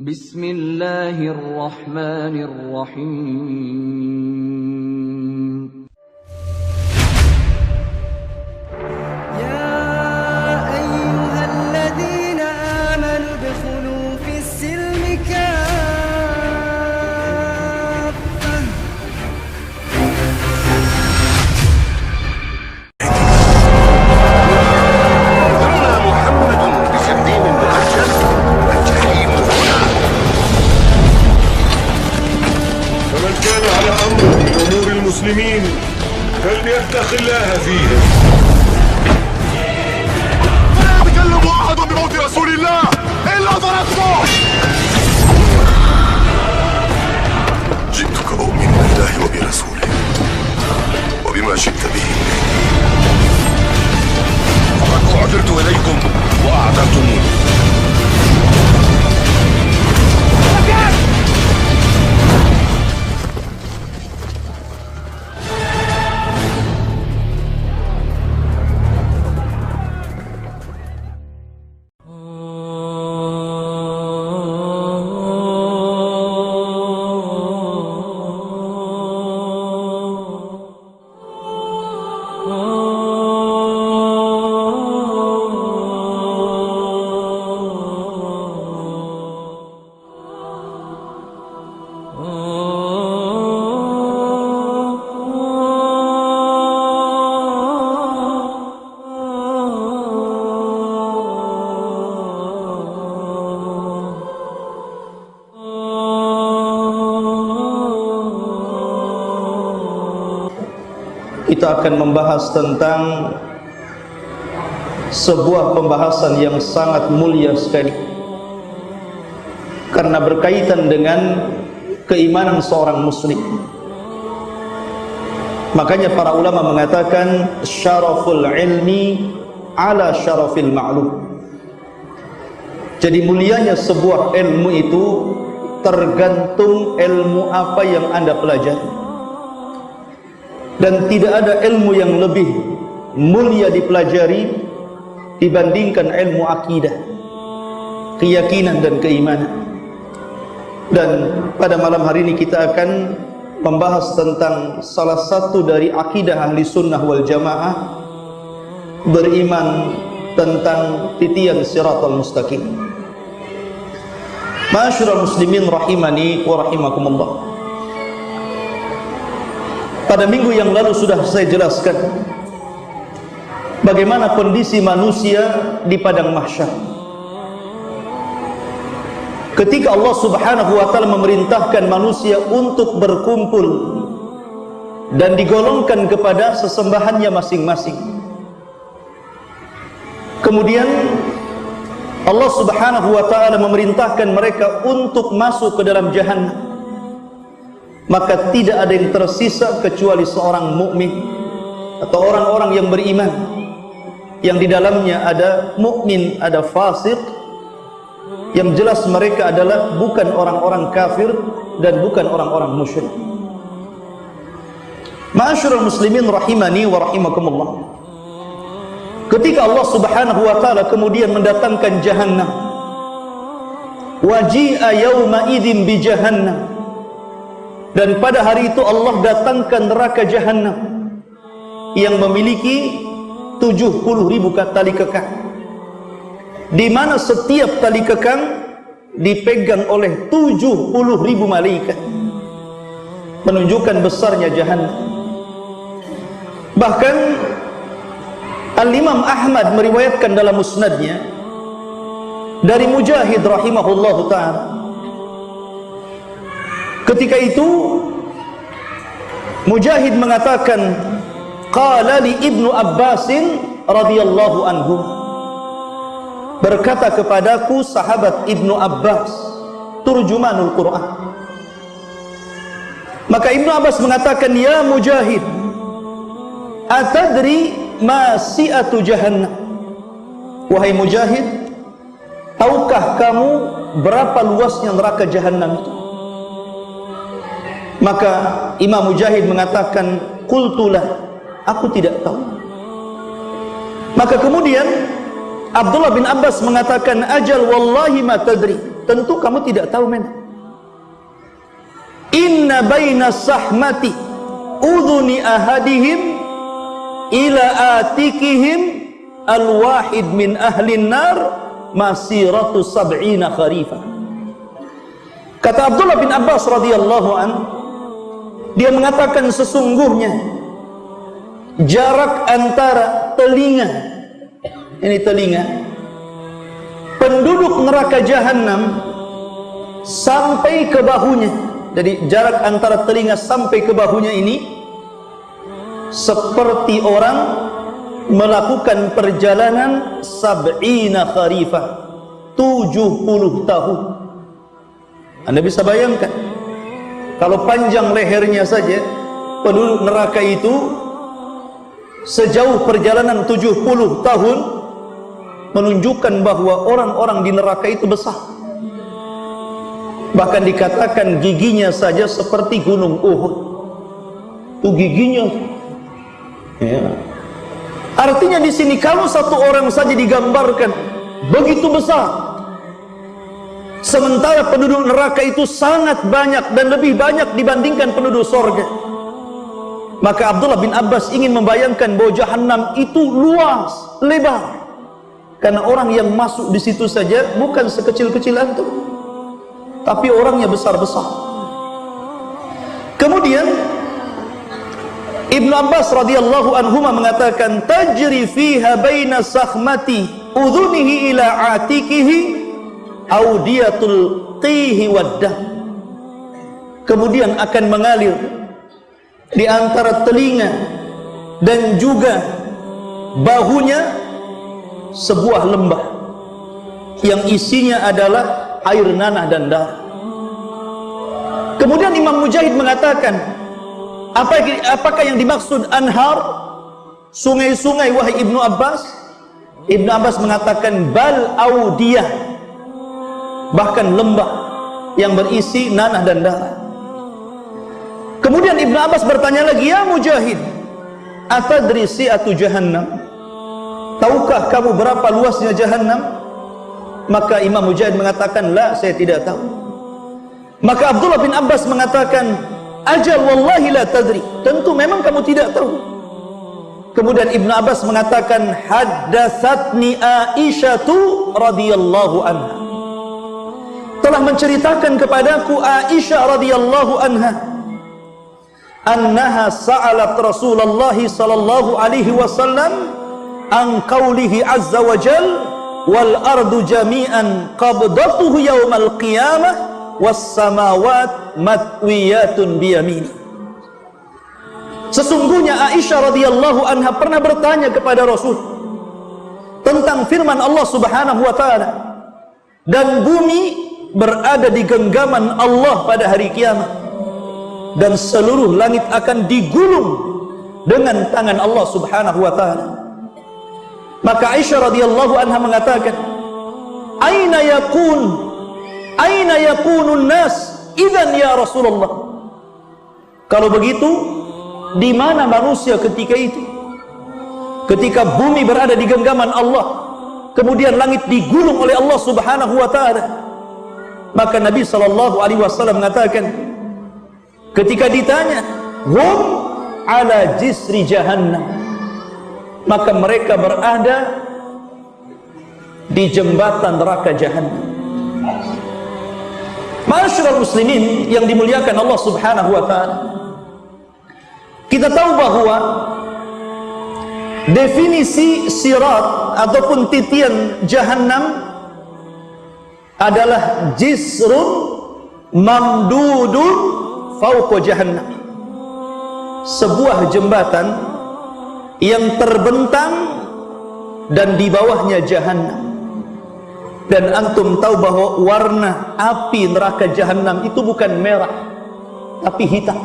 Bismillahirrahmanirrahim. Ya ayyuhalladzina amanu udkhulu fis-silmi kaffah. محمد بسدين مؤجل الجحيم هنا. فمن كان على أمر من أمور المسلمين فليتق الله فيهم. لا يتكلم أحد بموت رسول الله إلا ضربته. جئتك أؤمن بالله وبرسوله وبما جئت به. فقد أعذرت إليكم وأعذرتموني. Kita akan membahas tentang sebuah pembahasan yang sangat mulia sekali, karena berkaitan dengan keimanan seorang muslim. Makanya para ulama mengatakan syaraful ilmi ala syarafil ma'lum. Jadi mulianya sebuah ilmu itu tergantung ilmu apa yang Anda pelajari. Dan tidak ada ilmu yang lebih mulia dipelajari dibandingkan ilmu akidah, keyakinan dan keimanan. Dan pada malam hari ini kita akan membahas tentang salah satu dari akidah ahli sunnah wal jamaah, beriman tentang titian siratal mustaqim. Ma'asyiral muslimin rahimani wa rahimakumullah. Pada minggu yang lalu sudah saya jelaskan bagaimana kondisi manusia di padang mahsyar ketika Allah Subhanahu wa taala memerintahkan manusia untuk berkumpul dan digolongkan kepada sesembahannya masing-masing. Kemudian Allah Subhanahu wa taala memerintahkan mereka untuk masuk ke dalam jahannam. Maka tidak ada yang tersisa kecuali seorang mukmin atau orang-orang yang beriman, yang di dalamnya ada mukmin, ada fasik, yang jelas mereka adalah bukan orang-orang kafir dan bukan orang-orang musyrik. Ma'asyiral muslimin rahimani wa rahimakumullah. Ketika Allah Subhanahu wa taala kemudian mendatangkan jahannam, waji'a yauma idzin bi jahannam, dan pada hari itu Allah datangkan neraka jahannam yang memiliki 70.000 tali kekang, di mana setiap tali kekang dipegang oleh 70.000 malaikat, menunjukkan besarnya jahannam. Bahkan Al-Imam Ahmad meriwayatkan dalam musnadnya dari Mujahid rahimahullahu ta'ala, ketika itu Mujahid mengatakan, qala li Ibnu Abbasin radhiyallahu anhu, berkata kepadaku sahabat Ibnu Abbas, turjumanul Quran. Maka Ibnu Abbas mengatakan, ya Mujahid, atadri ma si'atu jahannam? Wahai Mujahid, tahukah kamu berapa luasnya neraka jahannam itu? Maka Imam Mujahid mengatakan, qultulah, aku tidak tahu. Maka kemudian Abdullah bin Abbas mengatakan, ajal wallahi ma tadri, tentu kamu tidak tahu men. Inna baina sahmati udhuni ahadihim ila atikihim al-wahid min ahlin nar masiratu sab'ina kharifah. Kata Abdullah bin Abbas radhiyallahu an, dia mengatakan sesungguhnya jarak antara telinga, ini telinga, penduduk neraka jahanam sampai ke bahunya. Jadi jarak antara telinga sampai ke bahunya ini seperti orang melakukan perjalanan sab'ina kharifah, 70 tahun. Anda bisa bayangkan, kalau panjang lehernya saja penduduk neraka itu sejauh perjalanan 70 tahun, menunjukkan bahwa orang-orang di neraka itu besar. Bahkan dikatakan giginya saja seperti gunung Uhud. Itu giginya. Ya. Artinya di sini kalau satu orang saja digambarkan begitu besar, sementara penduduk neraka itu sangat banyak dan lebih banyak dibandingkan penduduk sorga. Maka Abdullah bin Abbas ingin membayangkan bahwa jahanam itu luas, lebar. Karena orang yang masuk di situ saja bukan sekecil-kecil antum, tapi orangnya besar-besar. Kemudian Ibnu Abbas radhiyallahu anhuma mengatakan, tajri fiha baina sakhmati udhunihi ila atikihi audiyatul qihi waddah. Kemudian akan mengalir di antara telinga dan juga bahunya sebuah lembah yang isinya adalah air nanah dan darah. Kemudian Imam Mujahid mengatakan, apakah yang dimaksud anhar, sungai-sungai wahai Ibnu Abbas? Ibnu Abbas mengatakan bal audiyah, bahkan lembah yang berisi nanah dan darah. Kemudian Ibnu Abbas bertanya lagi, ya Mujahid, atadri si'atu jahannam, tahukah kamu berapa luasnya jahannam? Maka Imam Mujahid mengatakan, la, saya tidak tahu. Maka Abdullah bin Abbas mengatakan, ajal wallahi la tadri, tentu memang kamu tidak tahu. Kemudian Ibnu Abbas mengatakan, haddatsatni Aisyatu radhiyallahu anha, telah menceritakan kepadaku Aisyah radhiyallahu anha, annaha sa'alat Rasulullah sallallahu alaihi wasallam an qaulihi azza wa jal wal ardu jami'an qabdatuhu yaumal qiyamah was samawat matwiyatun biyamini. Sesungguhnya Aisyah radhiyallahu anha pernah bertanya kepada Rasul tentang firman Allah Subhanahu wa taala, dan bumi berada di genggaman Allah pada hari kiamat, dan seluruh langit akan digulung dengan tangan Allah Subhanahu wa taala. Maka Aisyah radhiyallahu anha mengatakan, aina yakunun nas idzan ya Rasulullah? Kalau begitu, di mana manusia ketika itu? Ketika bumi berada di genggaman Allah, kemudian langit digulung oleh Allah Subhanahu wa taala. Maka Nabi sallallahu alaihi wasallam mengatakan, ketika ditanya, hum ala jisri jahannam, maka mereka berada di jembatan neraka jahannam. Ma'asyiral muslimin yang dimuliakan Allah Subhanahu wa taala, kita tahu bahwa definisi sirat ataupun titian jahannam adalah jisrun mamdudun fauqa jahannam, sebuah jembatan yang terbentang dan di bawahnya jahannam. Dan antum tahu bahwa warna api neraka jahannam itu bukan merah tapi hitam,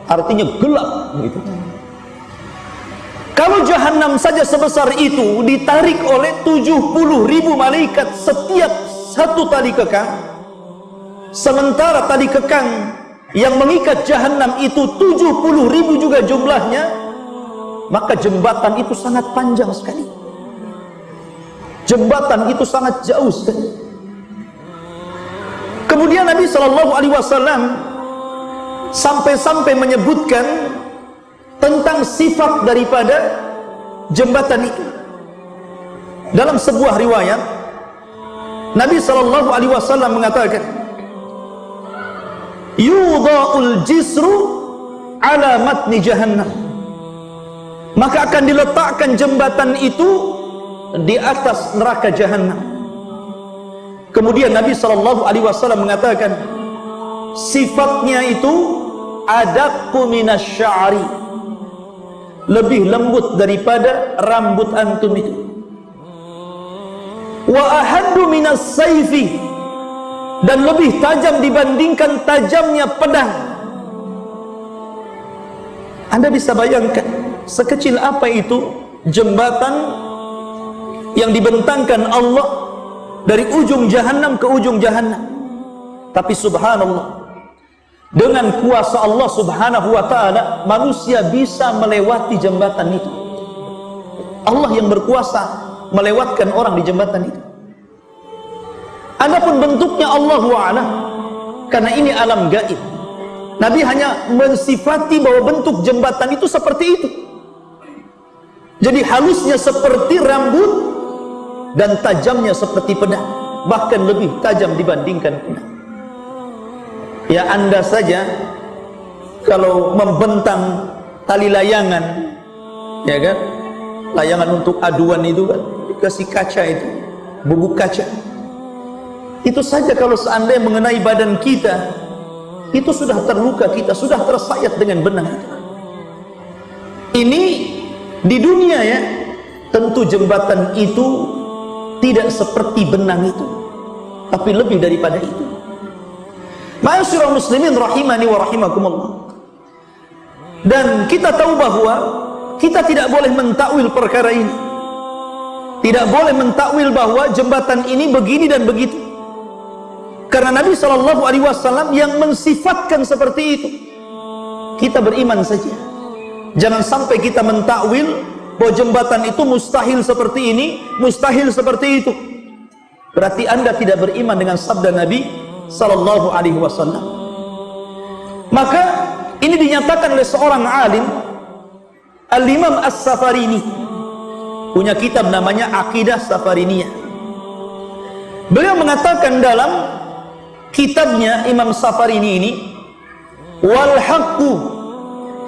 artinya gelap gitu. Kalau jahannam saja sebesar itu ditarik oleh 70.000 malaikat setiap satu tali kekang, sementara tali kekang yang mengikat jahannam itu 70.000 juga jumlahnya, maka jembatan itu sangat panjang sekali. Jembatan itu sangat jauh sekali. Kemudian Nabi SAW sampai-sampai menyebutkan tentang sifat daripada jembatan itu. Dalam sebuah riwayat, Nabi SAW mengatakan, yudha'ul jisru ala matni jahannam, maka akan diletakkan jembatan itu di atas neraka jahannam. Kemudian Nabi SAW mengatakan, sifatnya itu adaqqu minasy'ari, lebih lembut daripada rambut antum itu. Wa ahaddu minas sayfi, dan lebih tajam dibandingkan tajamnya pedang. Anda bisa bayangkan sekecil apa itu jembatan yang dibentangkan Allah dari ujung jahannam ke ujung jahannam. Tapi subhanallah, dengan kuasa Allah subhanahu wa ta'ala, manusia bisa melewati jembatan itu. Allah yang berkuasa melewatkan orang di jembatan itu. Adapun bentuknya Allahu a'lam, karena ini alam gaib. Nabi hanya mensifati bahwa bentuk jembatan itu seperti itu. Jadi halusnya seperti rambut dan tajamnya seperti pedang, bahkan lebih tajam dibandingkan pedang. Ya, Anda saja kalau membentang tali layangan, ya kan, layangan untuk aduan itu kan dikasih kaca, itu bubuk kaca. Itu saja kalau seandainya mengenai badan kita, itu sudah terluka, kita sudah tersayat dengan benang itu. Ini di dunia ya, tentu jembatan itu tidak seperti benang itu, tapi lebih daripada itu. Ma'asyiral muslimin rahimani wa rahimakumullah. Dan kita tahu bahwa kita tidak boleh mentakwil perkara ini. Tidak boleh mentakwil bahwa jembatan ini begini dan begitu. Karena Nabi SAW yang mensifatkan seperti itu. Kita beriman saja. Jangan sampai kita mentakwil bahwa jembatan itu mustahil seperti ini, mustahil seperti itu. Berarti Anda tidak beriman dengan sabda Nabi SAW. Maka ini dinyatakan oleh seorang alim, Al-Imam As-Safarini, punya kitab namanya Aqidah Safariniyah. Beliau mengatakan dalam kitabnya Imam Safarini ini, wal haqqu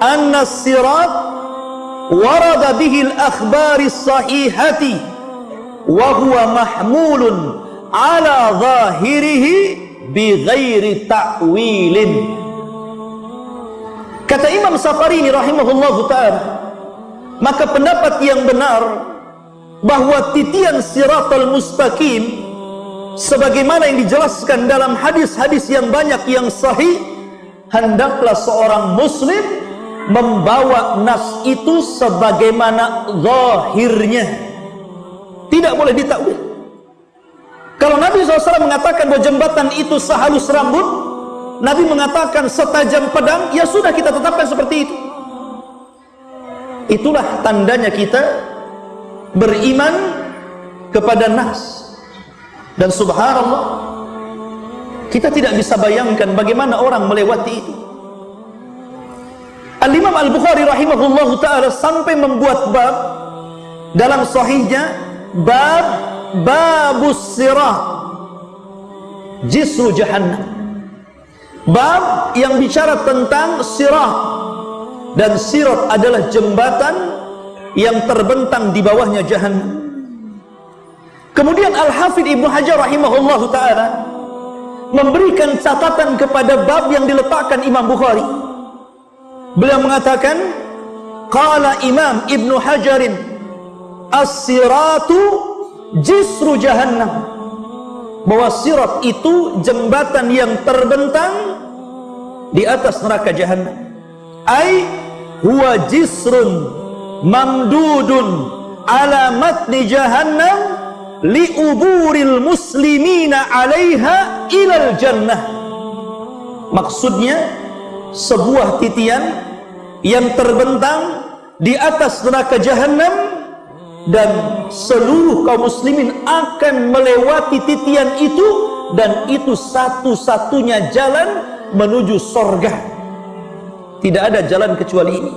anna as-sirat warada bihi al-akhbari as-sahihati wa huwa mahmulun ala zahirihi bi ghairi ta'wilin. Kata Imam Safarini rahimahullahu ta'ala, maka pendapat yang benar bahwa titian siratal mustaqim sebagaimana yang dijelaskan dalam hadis-hadis yang banyak yang sahih, hendaklah seorang muslim membawa nas itu sebagaimana zahirnya, tidak boleh ditakwil. Kalau Nabi SAW mengatakan bahwa jembatan itu sehalus rambut, Nabi mengatakan setajam pedang, ya sudah, kita tetapkan seperti itu. Itulah tandanya kita beriman kepada nas. Dan subhanallah, kita tidak bisa bayangkan bagaimana orang melewati itu. Al-Imam Al-Bukhari rahimahullahu ta'ala sampai membuat bab dalam sahihnya, bab babus sirat jisru jahannam, bab yang bicara tentang sirat. Dan sirat adalah jembatan yang terbentang di bawahnya jahannam. Kemudian Al-Hafidh Ibnu Hajar rahimahullahu ta'ala memberikan catatan kepada bab yang diletakkan Imam Bukhari. Beliau mengatakan, qala Imam Ibnu Hajarin as-siratu jisru jahannam, bahwa sirat itu jembatan yang terbentang di atas neraka jahannam. Ai huwa jisrun mamdudun ala matni jahannam liuburil muslimina alaiha ilal jannah. Maksudnya sebuah titian yang terbentang di atas neraka jahannam, dan seluruh kaum muslimin akan melewati titian itu dan itu satu-satunya jalan menuju sorga. Tidak ada jalan kecuali ini.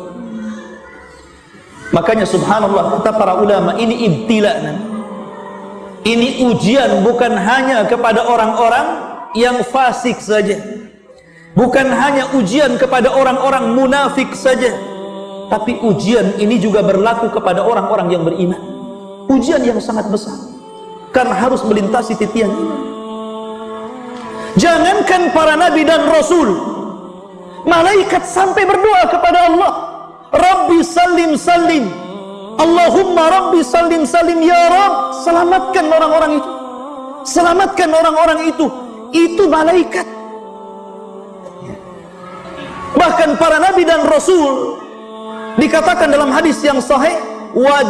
Makanya subhanallah, kata para ulama, ini ibtila'an. Ini ujian bukan hanya kepada orang-orang yang fasik saja, bukan hanya ujian kepada orang-orang munafik saja, tapi ujian ini juga berlaku kepada orang-orang yang beriman. Ujian yang sangat besar, karena harus melintasi titian ini. Jangankan para nabi dan rasul, malaikat sampai berdoa kepada Allah, Rabbi salim salim, Allahumma Rabbi salim salim, ya Rabb, selamatkan orang-orang itu, selamatkan orang-orang itu. Itu malaikat. Bahkan para nabi dan rasul dikatakan dalam hadis yang sahih, wa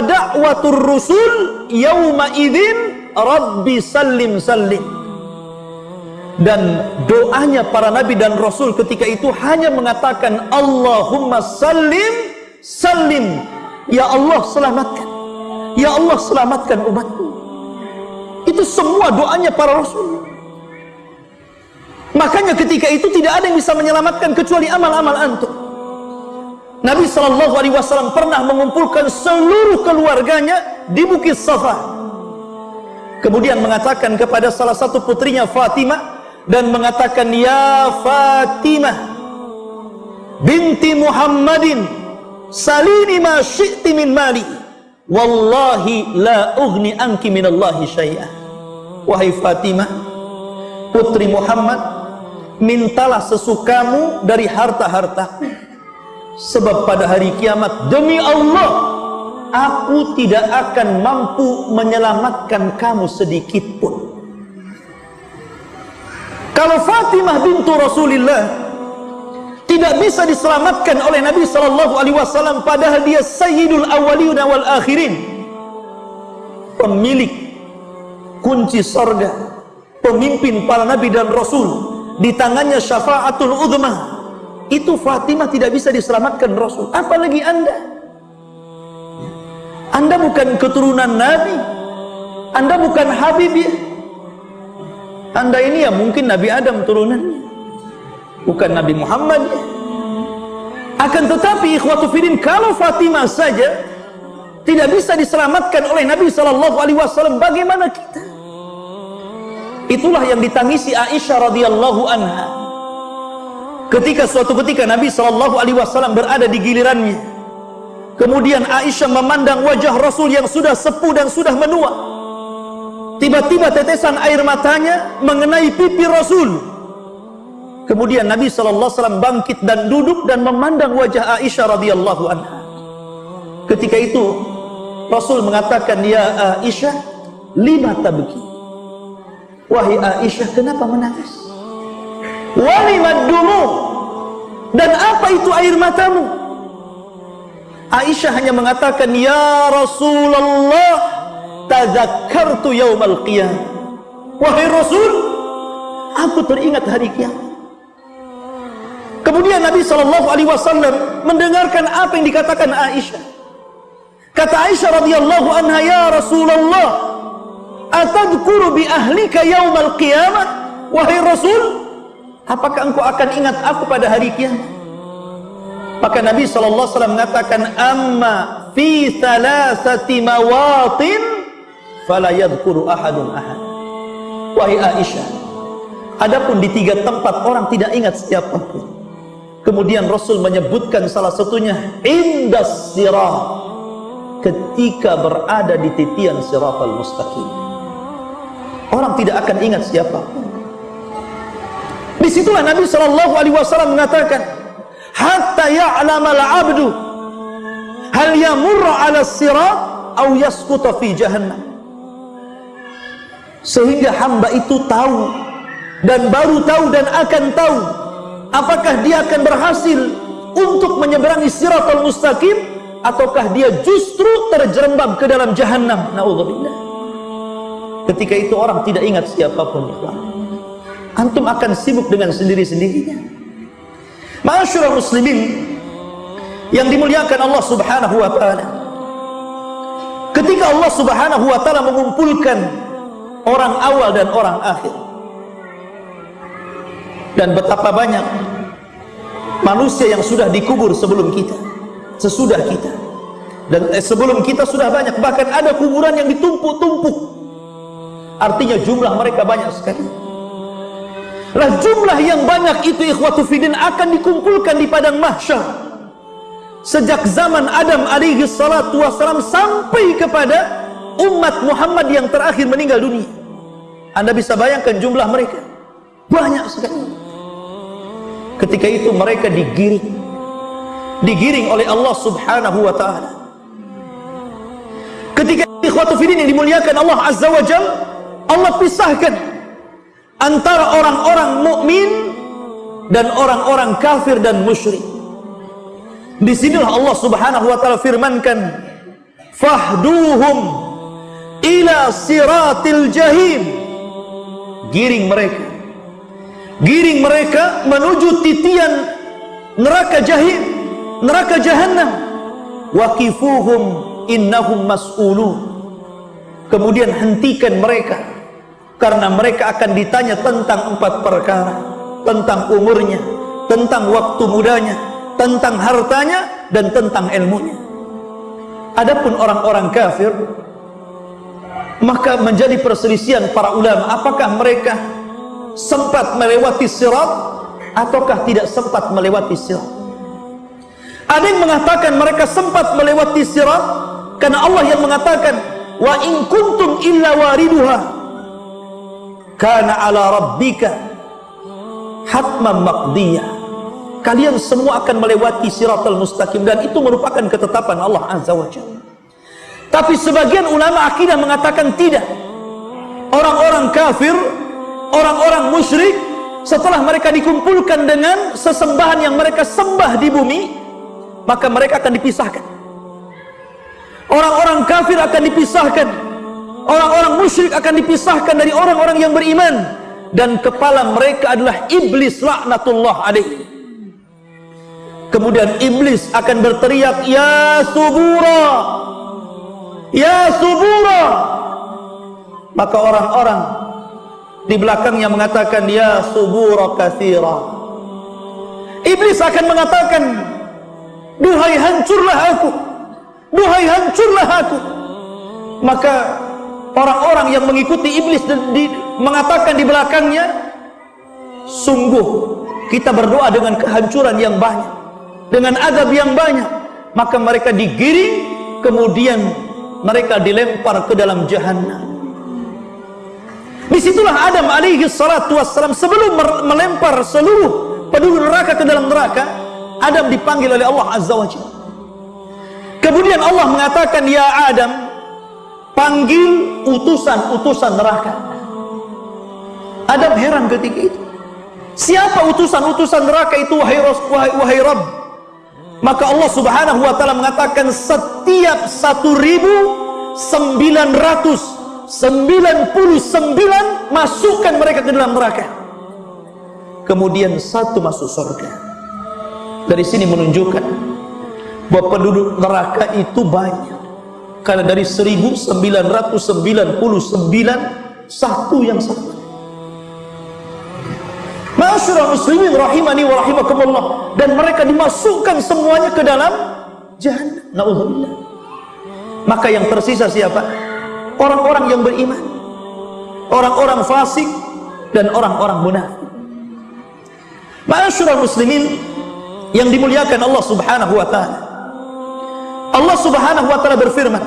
da'watur rusul yauma idzin Rabbi salim salim. Dan doanya para nabi dan rasul ketika itu hanya mengatakan Allahumma salim salim, ya Allah selamatkan, ya Allah selamatkan umatku. Itu semua doanya para rasul. Makanya ketika itu tidak ada yang bisa menyelamatkan kecuali amal-amal antum. Nabi SAW pernah mengumpulkan seluruh keluarganya di Bukit Safa, kemudian mengatakan kepada salah satu putrinya Fatimah, dan mengatakan, ya Fatimah binti Muhammadin, salini ma syi'ti min mali, wallahi la ughni anki minallahi syai'ah. Wahai Fatimah, putri Muhammad, mintalah sesukamu dari harta-harta, sebab pada hari kiamat demi Allah aku tidak akan mampu menyelamatkan kamu sedikit pun. Kalau Fatimah bintu Rasulullah tidak bisa diselamatkan oleh Nabi SAW, padahal dia sayyidul awwalin wal akhirin, pemilik kunci sorga, pemimpin para nabi dan rasul, di tangannya syafaatul uzma, itu Fatimah tidak bisa diselamatkan Rasul. Apalagi Anda. Anda bukan keturunan Nabi, Anda bukan Habib ya. Anda ini ya mungkin Nabi Adam turunannya, bukan Nabi Muhammad ya. Akan tetapi ikhwatu fiddin, kalau Fatimah saja tidak bisa diselamatkan oleh Nabi SAW, bagaimana kita? Itulah yang ditangisi Aisyah radhiyallahu anha ketika suatu ketika Nabi SAW berada di gilirannya. Kemudian Aisyah memandang wajah Rasul yang sudah sepuh dan sudah menua. Tiba-tiba tetesan air matanya mengenai pipi Rasul. Kemudian Nabi SAW bangkit dan duduk dan memandang wajah Aisyah radhiyallahu anha. Ketika itu Rasul mengatakan, ya Aisyah, lima tabki. Wahai Aisyah, kenapa menangis? Walimad dumu, dan apa itu air matamu? Aisyah hanya mengatakan, ya Rasulullah, tazakkartu yaumal qiyamah. Wahai Rasul, aku teringat hari kiamat. Kemudian Nabi SAW mendengarkan apa yang dikatakan Aisyah. Kata Aisyah radhiyallahu anha, ya Rasulullah, atadhkuru bi ahlika yaumal qiyamah? Wahai Rasul, apakah engkau akan ingat aku pada hari kiamat? Maka Nabi SAW mengatakan, amma fi thalathati mawatin fala yadhkuru ahadun ahad. Wahai Aisyah, adapun di 3 tempat orang tidak ingat siapapun. Kemudian Rasul menyebutkan salah satunya indas sirat, ketika berada di titian siratal mustaqim. Orang tidak akan ingat siapapun. Disitulah Nabi SAW mengatakan, hatta ya'lamal abdu hal yamurra ala sirat aw yasquta fi jahannam. Sehingga hamba itu tahu, dan baru tahu dan akan tahu, apakah dia akan berhasil untuk menyeberangi siratal mustaqim, ataukah dia justru terjerembab ke dalam jahannam. Na'udzubillah. Ketika itu orang tidak ingat siapapun. Antum akan sibuk dengan sendiri-sendirinya. Ma'asyiral muslimin yang dimuliakan Allah Subhanahu wa taala, ketika Allah Subhanahu wa taala mengumpulkan orang awal dan orang akhir. Dan betapa banyak manusia yang sudah dikubur sebelum kita, sesudah kita, dan sebelum kita sudah banyak. Bahkan ada kuburan yang ditumpuk-tumpuk. Artinya jumlah mereka banyak sekali. Lah jumlah yang banyak itu ikhwatu fiddin akan dikumpulkan di padang mahsyar. Sejak zaman Adam alaihi salatu wassalam sampai kepada umat Muhammad yang terakhir meninggal dunia. Anda bisa bayangkan jumlah mereka banyak sekali. Ketika itu mereka digiring oleh Allah subhanahu wa ta'ala. Ketika ikhwatu fiddin yang dimuliakan Allah azza wa jal, Allah pisahkan antara orang-orang mukmin dan orang-orang kafir dan musyrik. Disinilah Allah subhanahu wa ta'ala firmankan, fahduhum ila siratil jahim. Giring mereka menuju titian neraka jahim, neraka jahannam. Waqifuhum innahum mas'ulun. Kemudian hentikan mereka, karena mereka akan ditanya tentang 4 perkara: tentang umurnya, tentang waktu mudanya, tentang hartanya, dan tentang ilmunya. Adapun orang-orang kafir, maka menjadi perselisihan para ulama, apakah mereka sempat melewati sirat ataukah tidak sempat melewati sirat. Ada yang mengatakan mereka sempat melewati sirat, karena Allah yang mengatakan, wa in kuntum illa wariduha kana ala rabbika hatman maqdiyah. Kalian semua akan melewati siratal mustaqim, dan itu merupakan ketetapan Allah azza wa jalla. Tapi sebagian ulama akidah mengatakan tidak. Orang-orang kafir, orang-orang musyrik, setelah mereka dikumpulkan dengan sesembahan yang mereka sembah di bumi, maka mereka akan dipisahkan. Orang-orang kafir akan dipisahkan, orang-orang musyrik akan dipisahkan dari orang-orang yang beriman, dan kepala mereka adalah iblis laknatullah alaihi. Kemudian iblis akan berteriak, ya subura, ya subura. Maka orang-orang di belakangnya mengatakan, ya subura katsira. Iblis akan mengatakan, duhai hancurlah aku, duhai hancurlah aku. Maka orang-orang yang mengikuti iblis mengatakan di belakangnya, sungguh kita berdoa dengan kehancuran yang banyak, dengan azab yang banyak. Maka mereka digiring, kemudian mereka dilempar ke dalam jahannam. Disitulah Adam alaihi salatu wassalam, sebelum melempar seluruh penduduk neraka ke dalam neraka, Adam dipanggil oleh Allah azza wa jalla. Kemudian Allah mengatakan, ya Adam, panggil utusan-utusan neraka. Adam heran ketika itu, siapa utusan-utusan neraka itu, wahai Rabb? Maka Allah subhanahu wa ta'ala mengatakan, setiap 1999 masukkan mereka ke dalam neraka, kemudian 1 masuk surga. Dari sini menunjukkan bahwa penduduk neraka itu banyak, karena dari 1999 satu yang sama. Ma'asyiral muslimin rahimani wa rahimakumullah, dan mereka dimasukkan semuanya ke dalam jahannam. Na'udzubillah. Maka yang tersisa siapa? Orang-orang yang beriman, orang-orang fasik, dan orang-orang munafik. Ma'asyiral muslimin yang dimuliakan Allah subhanahu wa ta'ala, Allah subhanahu wa ta'ala berfirman,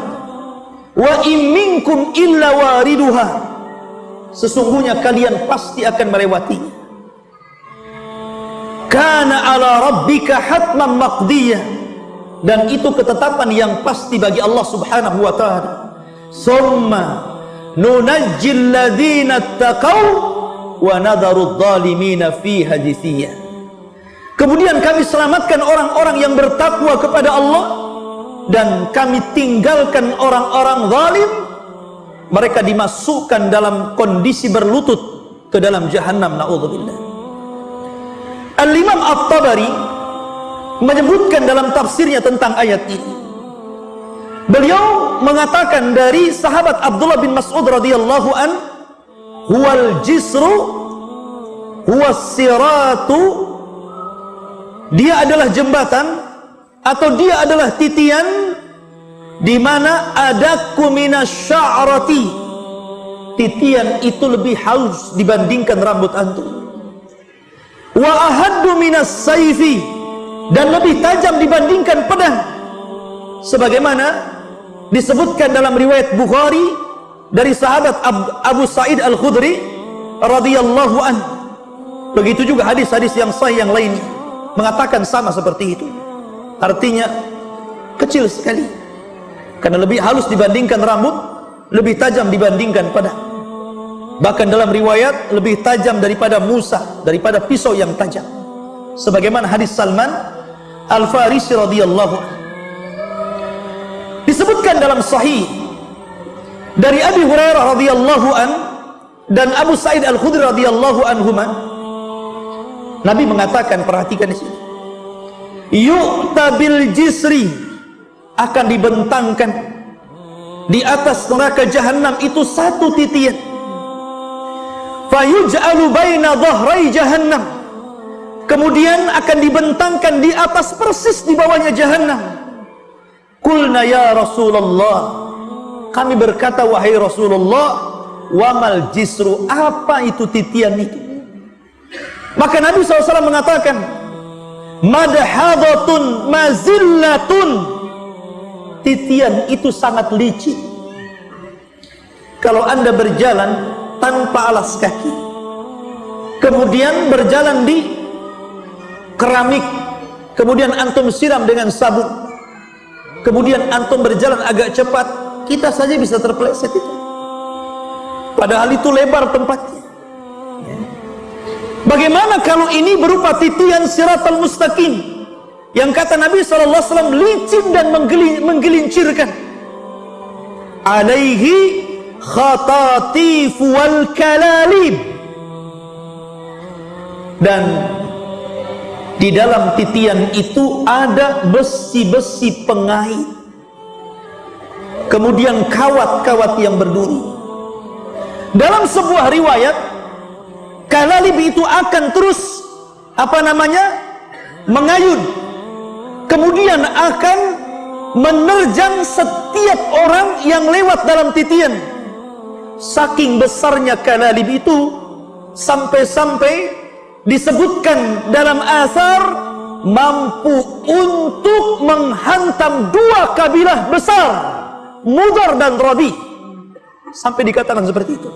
wa in minkum illa wariduha, sesungguhnya kalian pasti akan melewatinya. Kana ala rabbika hatman maqdiyah, dan itu ketetapan yang pasti bagi Allah subhanahu wa ta'ala. Summa nunajjil ladzina taqaw wa nadharu adh-dhalimina fiha jithiyah. Kemudian kami selamatkan orang-orang yang bertakwa kepada Allah, dan kami tinggalkan orang-orang zalim. Mereka dimasukkan dalam kondisi berlutut ke dalam jahannam. Na'udzubillah. Al-Imam At-Tabari menyebutkan dalam tafsirnya tentang ayat ini. Beliau mengatakan dari sahabat Abdullah bin Mas'ud radhiyallahu an, huwal jisru huwas siratu, dia adalah jembatan atau dia adalah titian di mana adaku minasya'rati, titian itu lebih halus dibandingkan rambut antum. Wa ahaddu minas saifi, dan lebih tajam dibandingkan pedang, sebagaimana disebutkan dalam riwayat Bukhari dari sahabat Abu Sa'id Al-Khudri radhiyallahu an. Begitu juga hadis-hadis yang sahih yang lain mengatakan sama seperti itu. Artinya kecil sekali, karena lebih halus dibandingkan rambut, lebih tajam dibandingkan pedang. Bahkan dalam riwayat lebih tajam daripada Musa, daripada pisau yang tajam. Sebagaimana hadis Salman Al-Farisi radhiyallahu anhu. Disebutkan dalam sahih dari Abi Hurairah radhiyallahu an dan Abu Sa'id Al-Khudri radhiyallahu anhuma, Nabi mengatakan, perhatikan di sini, yu'ta bil jisri, akan dibentangkan di atas neraka jahanam itu satu titian, fayuj'alu baina dhahrai jahannam, kemudian akan dibentangkan di atas persis di bawahnya jahannam. Qulna ya Rasulullah, kami berkata wahai Rasulullah, wamal jisru, apa itu titian itu? Maka Nabi SAW mengatakan, madhadatun mazillatun, titian itu sangat licin. Kalau anda berjalan tanpa alas kaki, kemudian berjalan di keramik, kemudian antum siram dengan sabun, kemudian antum berjalan agak cepat, kita saja bisa terpeleset itu, padahal itu lebar tempatnya. Bagaimana kalau ini berupa titian siratal mustaqim yang kata Nabi SAW licin dan menggelincirkan, alaihi khatatif wal kalalib, dan di dalam titian itu ada besi-besi pengait, kemudian kawat-kawat yang berduri. Dalam sebuah riwayat, kalalib itu akan terus mengayun, kemudian akan menerjang setiap orang yang lewat dalam titian. Saking besarnya kalalib itu, sampai-sampai disebutkan dalam asar mampu untuk menghantam dua kabilah besar, Mudar dan Rabi, sampai dikatakan seperti itu.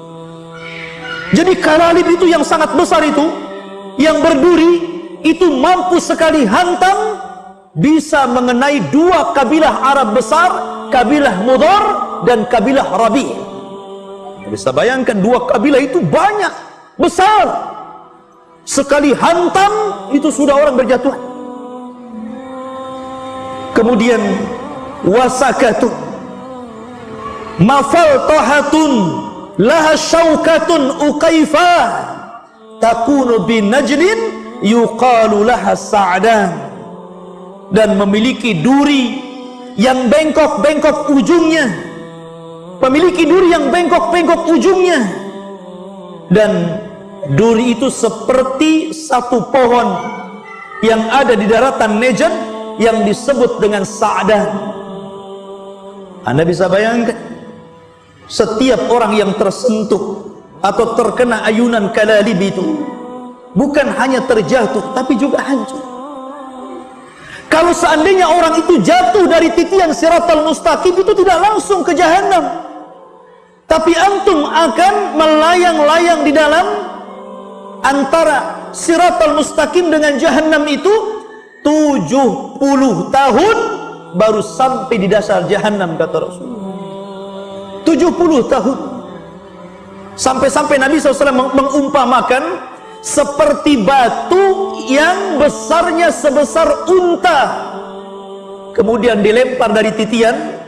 Jadi kalalib itu yang sangat besar itu, yang berduri itu mampu sekali hantam, bisa mengenai dua kabilah Arab besar, kabilah Mudar dan kabilah Rabi. Bisa bayangkan dua kabilah itu banyak, besar, sekali hantam itu sudah orang berjatuhan. Kemudian wasakatun mafaltahatun laha syaukatun uqaifah takunu binajlin yuqalu laha sa'dan, dan memiliki duri yang bengkok-bengkok ujungnya, memiliki duri yang bengkok-bengkok ujungnya, dan duri itu seperti satu pohon yang ada di daratan Najd yang disebut dengan Sa'dan. Anda bisa bayangkan, setiap orang yang tersentuh atau terkena ayunan kalalib itu bukan hanya terjatuh, tapi juga hancur. Kalau seandainya orang itu jatuh dari titian siratal mustaqim, itu tidak langsung ke jahanam, tapi antum akan melayang-layang di dalam antara siratal mustaqim dengan jahanam itu 70 tahun baru sampai di dasar jahanam, kata Rasulullah. 70 tahun. Sampai-sampai Nabi SAW mengumpamakan seperti batu yang besarnya sebesar unta, kemudian dilempar dari titian,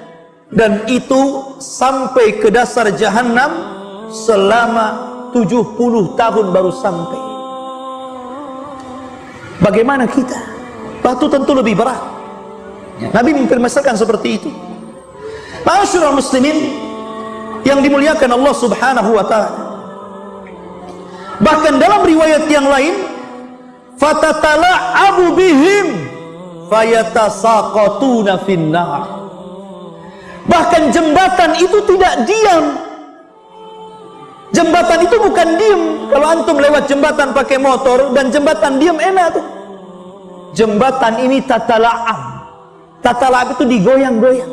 dan itu sampai ke dasar jahanam selama 70 tahun baru sampai. Bagaimana kita? Batu tentu lebih berat. Nabi mempermasalahkan seperti itu. Ma'asyiral muslimin yang dimuliakan Allah Subhanahu wa ta'ala, Bahkan dalam riwayat yang lain, fatatala'abu bihim fayatasaqatuna finnar. Bahkan jembatan itu tidak diam. Jembatan itu bukan diam. Kalau antum lewat jembatan pakai motor dan jembatan diam enak tuh. Jembatan ini tatala'ab. Tatala'ab itu digoyang-goyang.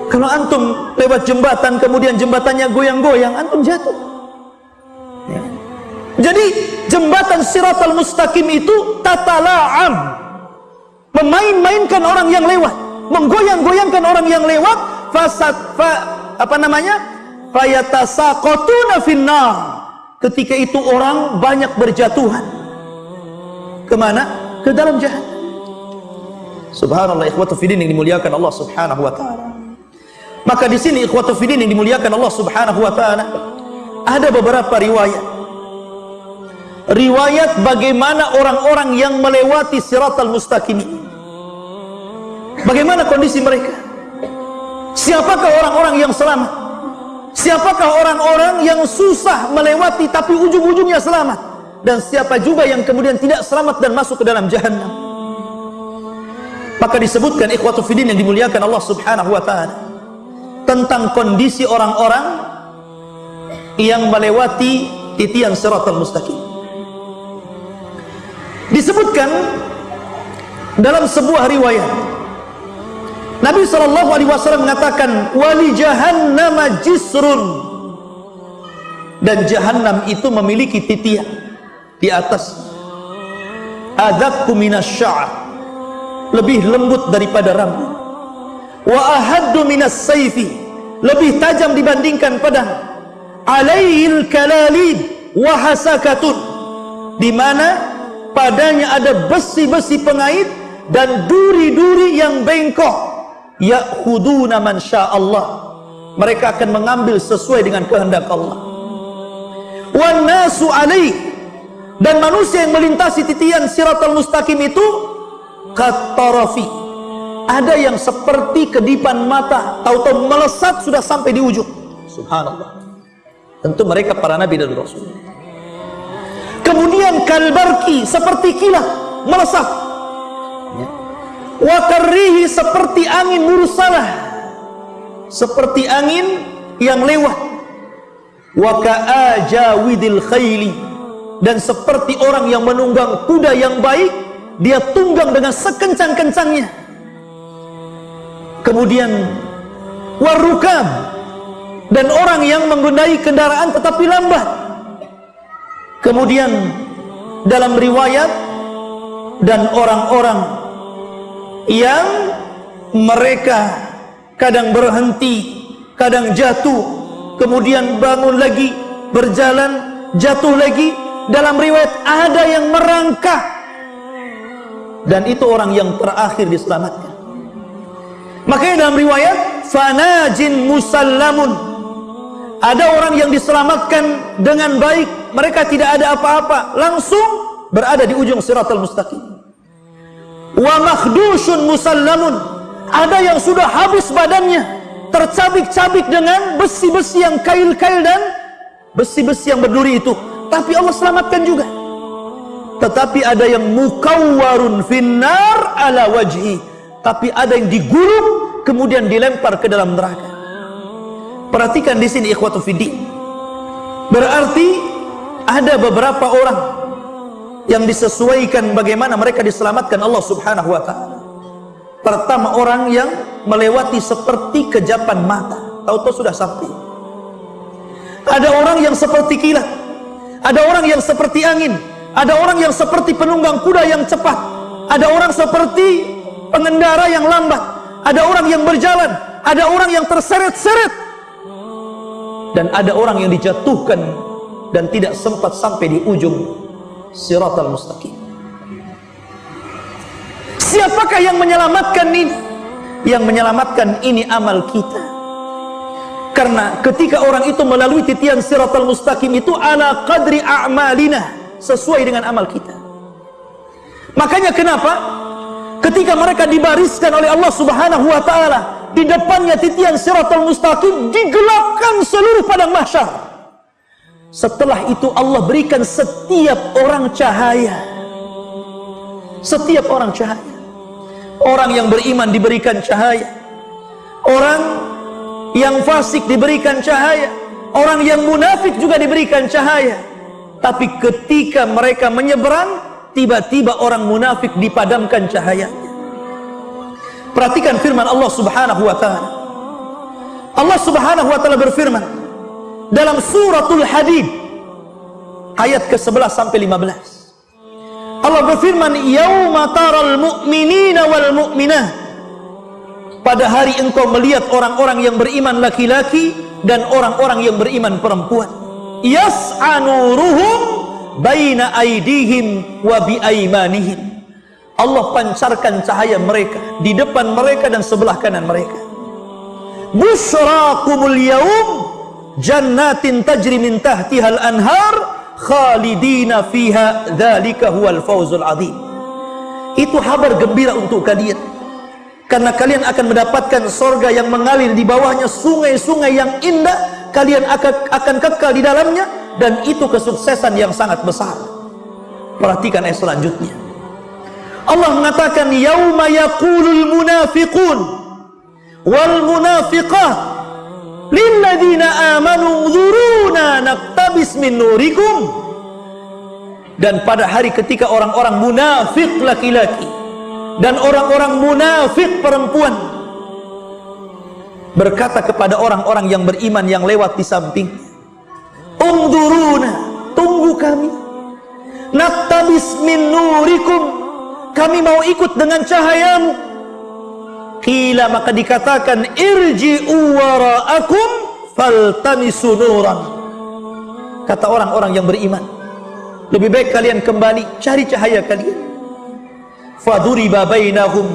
Kalau antum lewat jembatan kemudian jembatannya goyang-goyang, antum jatuh. Ya. Jadi jembatan Siratal Mustaqim itu tatala'ab, memain-mainkan orang yang lewat, menggoyang-goyangkan orang yang lewat. Fayatasaqatuna finnar. Ketika itu orang banyak berjatuhan. Kemana? Ke dalam jahannam. Subhanallah, ikhwatu fiddin yang dimuliakan Allah Subhanahu wa taala. Maka di sini ikhwatu fiddin yang dimuliakan Allah Subhanahu wa taala, ada beberapa riwayat bagaimana orang-orang yang melewati Siratal Mustaqim. Bagaimana kondisi mereka? Siapakah orang-orang yang selamat? Siapakah orang-orang yang susah melewati tapi ujung-ujungnya selamat? Dan siapa juga yang kemudian tidak selamat dan masuk ke dalam jahannam? Maka disebutkan ikhwatu fiddin yang dimuliakan Allah Subhanahu wa taala tentang kondisi orang-orang yang melewati titian Siratal Mustaqim. Disebutkan dalam sebuah riwayat, Nabi SAW mengatakan, wali jahannam jisrun, dan jahannam itu memiliki titian di atas, adakku minas sya'r, lebih lembut daripada rambut, wa ahaddu minas sayfi, lebih tajam dibandingkan pedang, alaihil kalalid wa hasakatun, di mana padanya ada besi-besi pengait dan duri-duri yang bengkok. Ya'khuduna man sya'allah, mereka akan mengambil sesuai dengan kehendak Allah. Wan nasu alaih, dan manusia yang melintasi titian Siratal Mustaqim itu katarafi, ada yang seperti kedipan mata, tahu-tahu melesat sudah sampai di ujung. Subhanallah. Tentu mereka para nabi dan rasul. Kemudian kalbarki, seperti kilat melesat. Wa karrihi, seperti angin mursalah, seperti angin yang lewat. Wa ka'ajawidil khayli, dan seperti orang yang menunggang kuda yang baik, dia tunggang dengan sekencang-kencangnya. Kemudian warukab, dan orang yang mengendarai kendaraan tetapi lambat. Kemudian dalam riwayat, dan orang-orang yang mereka kadang berhenti, kadang jatuh, kemudian bangun lagi, berjalan, jatuh lagi. Dalam riwayat ada yang merangkak, dan itu orang yang terakhir diselamatkan. Makanya dalam riwayat fanajin musallamun, ada orang yang diselamatkan dengan baik, mereka tidak ada apa-apa, langsung berada di ujung Siratal Mustaqim. Wa makhdushun musallamun, ada yang sudah habis badannya, tercabik-cabik dengan besi-besi yang kail-kail dan besi-besi yang berduri itu, tapi Allah selamatkan juga. Tetapi ada yang mukawwarun finnar ala wajhi, tapi ada yang digulung kemudian dilempar ke dalam neraka. Perhatikan di sini ikhwatu fiddin, berarti ada beberapa orang yang disesuaikan bagaimana mereka diselamatkan Allah Subhanahu wa taala. Pertama, orang yang melewati seperti kejapan mata, tahu-tahu sudah sampai. Ada orang yang seperti kilat, ada orang yang seperti angin, ada orang yang seperti penunggang kuda yang cepat, ada orang seperti pengendara yang lambat, ada orang yang berjalan, ada orang yang terseret-seret, dan ada orang yang dijatuhkan dan tidak sempat sampai di ujung Siratal Mustaqim. Siapakah yang menyelamatkan ini? Yang menyelamatkan ini amal kita. Karena ketika orang itu melalui titian Siratal Mustaqim itu ala qadri a'malina, sesuai dengan amal kita. Makanya kenapa ketika mereka dibariskan oleh Allah Subhanahu wa taala, di depannya titian Siratal Mustaqim, digelapkan seluruh padang mahsyar. Setelah itu Allah berikan setiap orang cahaya. Setiap orang cahaya. Orang yang beriman diberikan cahaya. Orang yang fasik diberikan cahaya. Orang yang munafik juga diberikan cahaya. Tapi ketika mereka menyeberang, tiba-tiba orang munafik dipadamkan cahayanya. Perhatikan firman Allah Subhanahu wa taala. Allah Subhanahu wa taala berfirman dalam suratul Hadid ayat ke-11 sampai 15. Allah berfirman, "Yauma taral mu'minina wal mu'minat." Pada hari engkau melihat orang-orang yang beriman laki-laki dan orang-orang yang beriman perempuan. Yas'a nuruhum baina aydihim wa bi aymanihim. Allah pancarkan cahaya mereka di depan mereka dan sebelah kanan mereka. Busyrakumul yaum jannatin tajri min tahtihal anhar khalidina fiha dzalika huwal fawzul adzim. Itu kabar gembira untuk kalian, karena kalian akan mendapatkan surga yang mengalir di bawahnya sungai-sungai yang indah. Kalian akan kekal di dalamnya, dan itu kesuksesan yang sangat besar. Perhatikan ayat selanjutnya. Allah mengatakan, yauma yaqulul munafiqun wal munafiqat lilladzina amanu dzuruna naqtabis min nurikum. Dan pada hari ketika orang-orang munafik laki-laki dan orang-orang munafik perempuan berkata kepada orang-orang yang beriman yang lewat di samping, undzuruna, tunggu kami, naqtabis min nurikum, kami mau ikut dengan cahayamu. Qila, maka dikatakan, irji'u wara'akum faltamisu nuran. Kata orang-orang yang beriman, lebih baik kalian kembali cari cahaya kalian. Faduriba bainahum,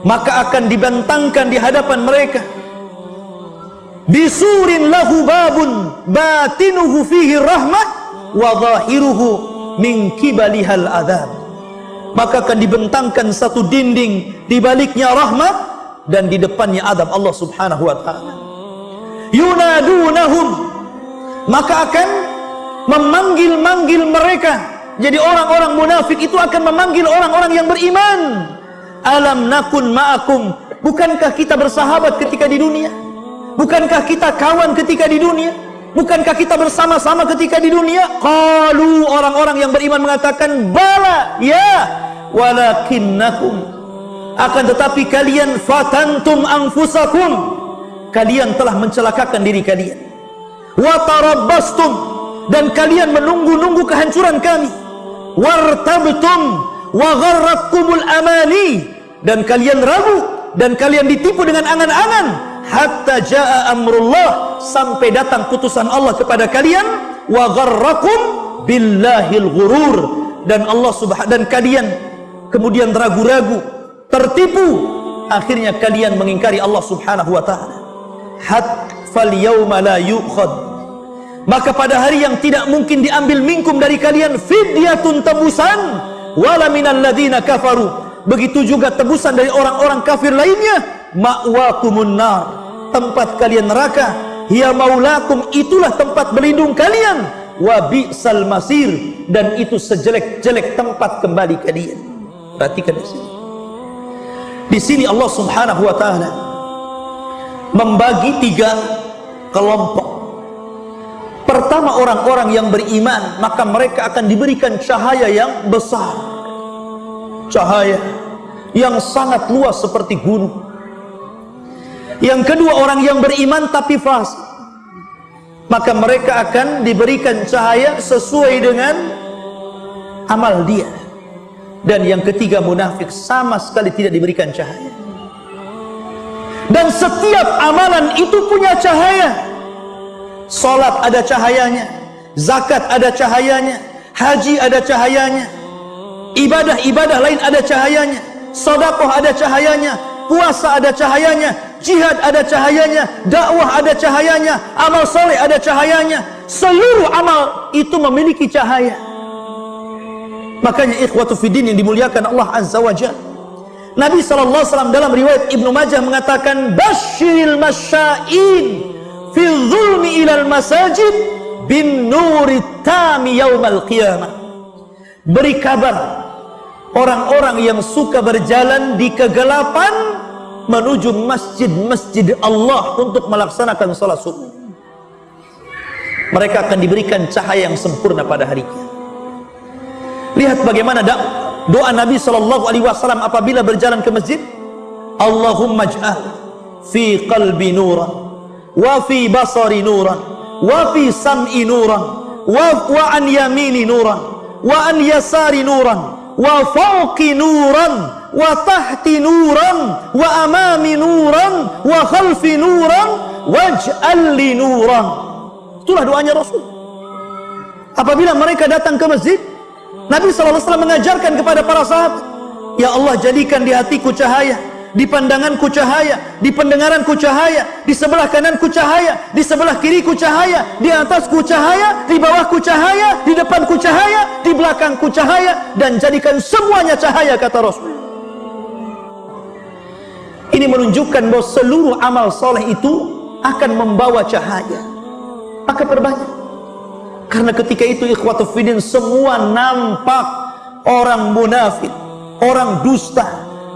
maka akan dibentangkan di hadapan mereka, bisurin lahu babun batinuhu fihi rahmah wa zahiruhu min kibalihal adzab. Maka akan dibentangkan satu dinding, di baliknya rahmat dan di depannya azab Allah Subhanahu wa taala. Yunadunahum, maka akan memanggil-manggil mereka. Jadi orang-orang munafik itu akan memanggil orang-orang yang beriman. Alam nakun ma'akum, bukankah kita bersahabat ketika di dunia? Bukankah kita kawan ketika di dunia? Bukankah kita bersama-sama ketika di dunia? Qalu, orang-orang yang beriman mengatakan, bala, ya, walakinnakum, akan tetapi kalian fatantum anfusakum, kalian telah mencelakakan diri kalian. Wa tarabbastum, dan kalian menunggu-nunggu kehancuran kami. Wartabtum wa gharratkumul amani, dan kalian ragu dan kalian ditipu dengan angan-angan. Hatta jaa amrullah, sampai datang putusan Allah kepada kalian. Wa gharrakum billahil ghurur, dan Allah dan kalian kemudian ragu-ragu, tertipu, akhirnya kalian mengingkari Allah Subhanahu wa taala. Fal yauma la yu'khad, maka pada hari yang tidak mungkin diambil minkum dari kalian fidyatun, tebusan, wala minal ladzina kafaru, begitu juga tebusan dari orang-orang kafir lainnya. Ma'wakumun nar, tempat kalian neraka. Hiya maulakum, itulah tempat berlindung kalian. Wa bi'sal masir, dan itu sejelek-jelek tempat kembali kalian. Perhatikan di sini. Di sini Allah Subhanahu wa taala membagi 3 kelompok. Pertama, orang-orang yang beriman, maka mereka akan diberikan cahaya yang besar, cahaya yang sangat luas seperti gunung. Yang kedua, orang yang beriman tapi fasik, maka mereka akan diberikan cahaya sesuai dengan amal dia. Dan yang ketiga, munafik, sama sekali tidak diberikan cahaya. Dan setiap amalan itu punya cahaya. Salat ada cahayanya, zakat ada cahayanya, haji ada cahayanya, ibadah-ibadah lain ada cahayanya, sedekah ada cahayanya, puasa ada cahayanya, jihad ada cahayanya, dakwah ada cahayanya, amal soleh ada cahayanya. Seluruh amal itu memiliki cahaya. Makanya ikhwatu fiddin yang dimuliakan Allah Azza wa Jalla, Nabi SAW dalam riwayat Ibnu Majah mengatakan, basyiril masya'in fil zulmi ilal masajid bin nurit tami yaumal qiyamah. Beri kabar orang-orang yang suka berjalan di kegelapan menuju masjid-masjid Allah untuk melaksanakan salat subuh. Mereka akan diberikan cahaya yang sempurna pada hari kiamat. Lihat bagaimana doa Nabi SAW apabila berjalan ke masjid. Allahumma ij'al fi qalbi nuran wa fi basari nuran wa fi sam'i nuran wa an yamini nuran wa an yasari nuran wa fawqi nuran wa tahti nuran wa amami nuran wa khalfi nuran waj'al li nuran. Itulah doanya Rasul. Apabila mereka datang ke masjid, Nabi SAW mengajarkan kepada para sahabat, ya Allah, jadikan di hatiku cahaya, di pandanganku cahaya, di pendengaranku cahaya, di sebelah kananku cahaya, di sebelah kiriku cahaya, di atasku cahaya, di bawahku cahaya, di depanku cahaya, di belakangku cahaya, dan jadikan semuanya cahaya, kata Rasul. Ini menunjukkan bahwa seluruh amal soleh itu akan membawa cahaya. Maka perbanyak. Karena ketika itu ikhwatu fiddin, semua nampak orang munafik, orang dusta,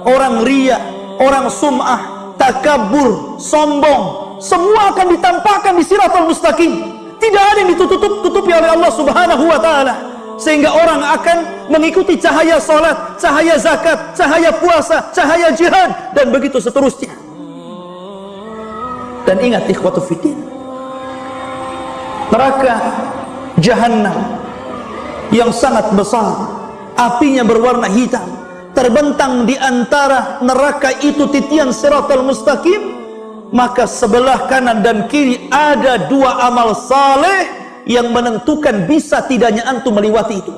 orang riya, orang sum'ah, takabur, sombong, semua akan ditampakkan di siratal mustaqim. Tidak ada yang ditutup-tutupi oleh Allah Subhanahu wa ta'ala, sehingga orang akan mengikuti cahaya salat, cahaya zakat, cahaya puasa, cahaya jihad, dan begitu seterusnya. Dan ingat ikhwatu fiddin, neraka Jahannam yang sangat besar, apinya berwarna hitam, terbentang di antara neraka itu titian siratal mustaqim. Maka sebelah kanan dan kiri ada dua amal saleh yang menentukan bisa tidaknya antum melewati itu.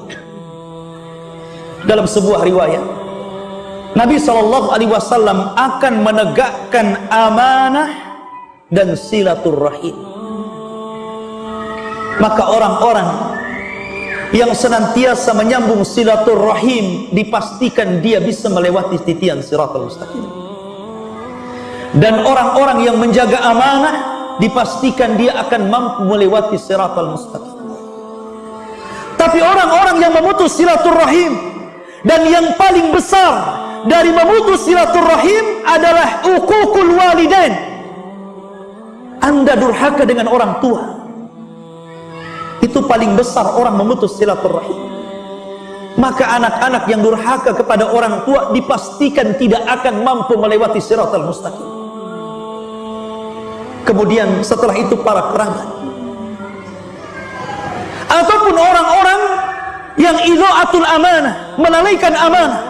Dalam sebuah riwayat, Nabi SAW akan menegakkan amanah dan silaturrahim. Maka orang-orang yang senantiasa menyambung silaturrahim dipastikan dia bisa melewati titian siratal mustaqim. Dan orang-orang yang menjaga amanah dipastikan dia akan mampu melewati siratal mustaqim. Tapi orang-orang yang memutus silaturrahim, dan yang paling besar dari memutus silaturrahim adalah uququl walidain. Anda durhaka dengan orang tua, itu paling besar orang memutus silaturrahim. Maka anak-anak yang durhaka kepada orang tua dipastikan tidak akan mampu melewati siratal mustaqim. Kemudian setelah itu para kerabat, ataupun orang-orang yang idha'atul amanah, melalaikan amanah.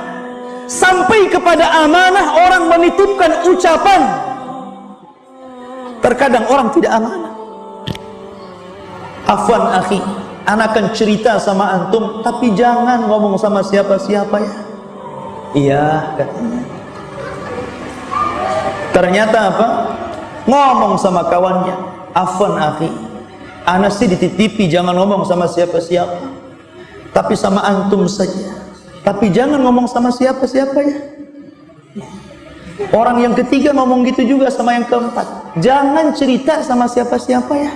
Sampai kepada amanah orang menitipkan ucapan. Terkadang orang tidak amanah. Afwan akhi, anak akan cerita sama antum, tapi jangan ngomong sama siapa-siapa ya. Iya, katanya. Ternyata apa? Ngomong sama kawannya, afwan akhi, anak sih dititipi jangan ngomong sama siapa-siapa, tapi sama antum saja. Tapi jangan ngomong sama siapa-siapa ya. Orang yang ketiga ngomong gitu juga sama yang keempat, jangan cerita sama siapa-siapa ya.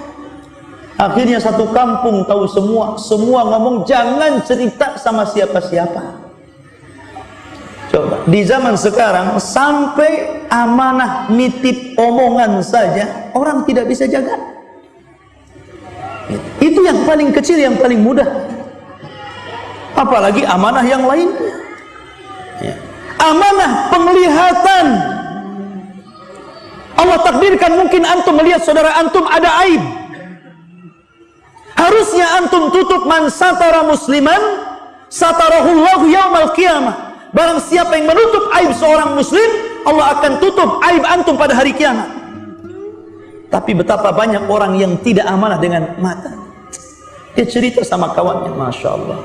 Akhirnya satu kampung tahu semua ngomong jangan cerita sama siapa-siapa. Coba di zaman sekarang sampai amanah nitip omongan saja orang tidak bisa jaga. Itu yang paling kecil, yang paling mudah. Apalagi amanah yang lainnya. Amanah penglihatan. Allah takdirkan mungkin antum melihat saudara antum ada aib. Harusnya antum tutup. Man satara musliman satarahullahu yaumal qiyamah. Barang siapa yang menutup aib seorang muslim, Allah akan tutup aib antum pada hari kiamat. Tapi betapa banyak orang yang tidak amanah dengan mata. Dia cerita sama kawannya, Masya Allah,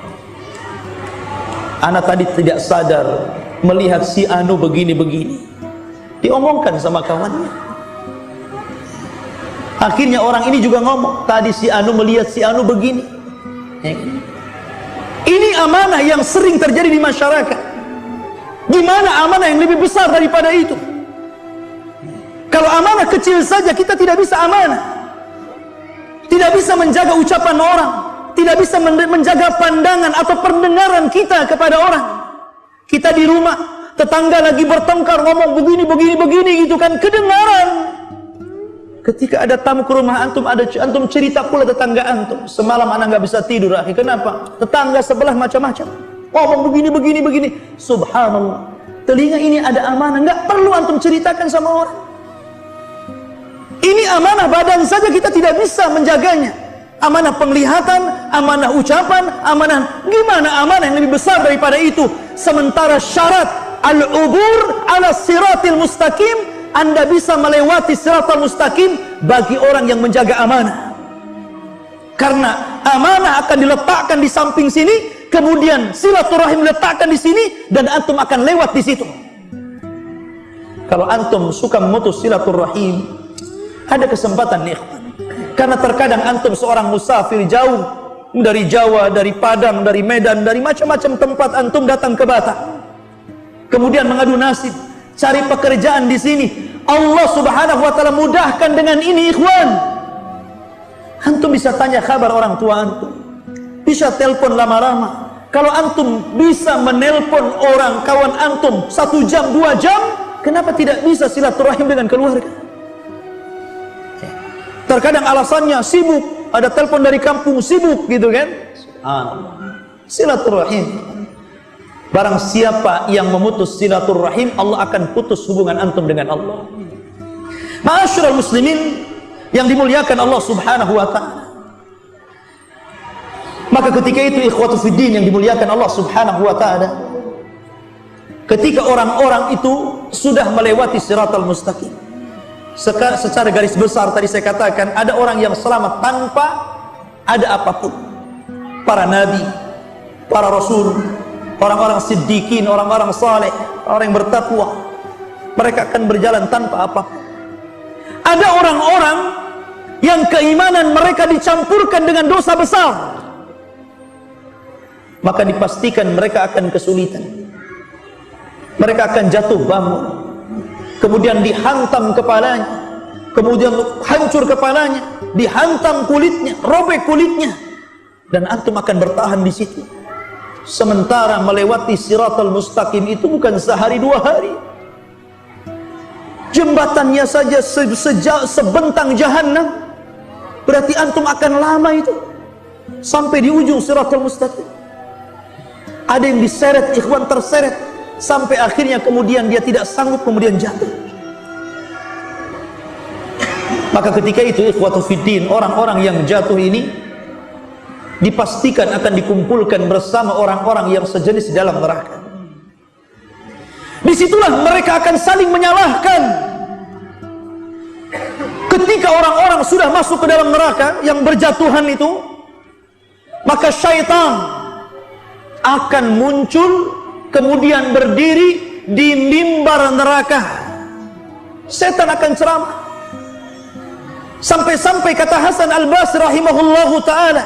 anak tadi tidak sadar melihat si Anu begini-begini. Diomongkan sama kawannya. Akhirnya orang ini juga ngomong, tadi si Anu melihat si Anu begini. Ini amanah yang sering terjadi di masyarakat. Gimana amanah yang lebih besar daripada itu? Kalau amanah kecil saja kita tidak bisa amanah. tidak bisa menjaga ucapan orang, tidak bisa menjaga pandangan atau pendengaran kita kepada orang. Kita di rumah, tetangga lagi bertengkar, ngomong begini gitu kan, kedengaran. Ketika ada tamu ke rumah antum, antum cerita pula tetangga antum, semalam anak nggak bisa tidur, akhi. Kenapa? Tetangga sebelah macam-macam, ngomong begini. Subhanallah. Telinga ini ada amanah, nggak perlu antum ceritakan sama orang. Ini amanah badan saja kita tidak bisa menjaganya. Amanah penglihatan, amanah ucapan, amanah gimana amanah yang lebih besar daripada itu? Sementara syarat al-ubur ala siratil mustaqim, Anda bisa melewati siratal mustaqim bagi orang yang menjaga amanah. Karena amanah akan diletakkan di samping sini, kemudian silaturahim diletakkan di sini, dan antum akan lewat di situ. Kalau antum suka memutus silaturahim, ada kesempatan nih, karena terkadang antum seorang musafir jauh dari Jawa, dari Padang, dari Medan, dari macam-macam tempat antum datang ke Batam, kemudian mengadu nasib cari pekerjaan di sini. Allah Subhanahu wa taala mudahkan dengan ini, ikhwan. Antum bisa tanya kabar orang tua antum, bisa telepon lama-lama. Kalau antum bisa menelpon orang kawan antum 1 jam 2 jam, kenapa tidak bisa silaturahim dengan keluarga? Terkadang alasannya sibuk, ada telepon dari kampung, sibuk gitu kan. Silaturahim. Barang siapa yang memutus silaturahim, Allah akan putus hubungan antum dengan Allah. Ma'asyiral muslimin yang dimuliakan Allah Subhanahu wa taala. Maka ketika itu ikhwatu fiddin yang dimuliakan Allah Subhanahu wa taala, ketika orang-orang itu sudah melewati siratal mustaqim, secara garis besar tadi saya katakan ada orang yang selamat tanpa ada apapun. Para nabi, para rasul, orang-orang siddiqin, orang-orang saleh, orang yang bertakwa, mereka akan berjalan tanpa apapun. Ada orang-orang yang keimanan mereka dicampurkan dengan dosa besar, maka dipastikan mereka akan kesulitan. Mereka akan jatuh bangun, kemudian dihantam kepalanya, kemudian hancur kepalanya, dihantam kulitnya, robek kulitnya, dan antum akan bertahan di situ. Sementara melewati siratal mustaqim itu bukan sehari 2 hari. Jembatannya saja sebentang jahanam. Berarti antum akan lama itu sampai di ujung siratal mustaqim. Ada yang diseret, ikhwan, terseret sampai akhirnya kemudian dia tidak sanggup, kemudian jatuh. Maka ketika itu ikhwatu fiddin, orang-orang yang jatuh ini dipastikan akan dikumpulkan bersama orang-orang yang sejenis dalam neraka. Disitulah mereka akan saling menyalahkan. Ketika orang-orang sudah masuk ke dalam neraka yang berjatuhan itu, maka syaitan akan muncul, kemudian berdiri di mimbar neraka. Setan akan ceramah. Sampai-sampai kata Hasan Al-Basri rahimahullahu ta'ala,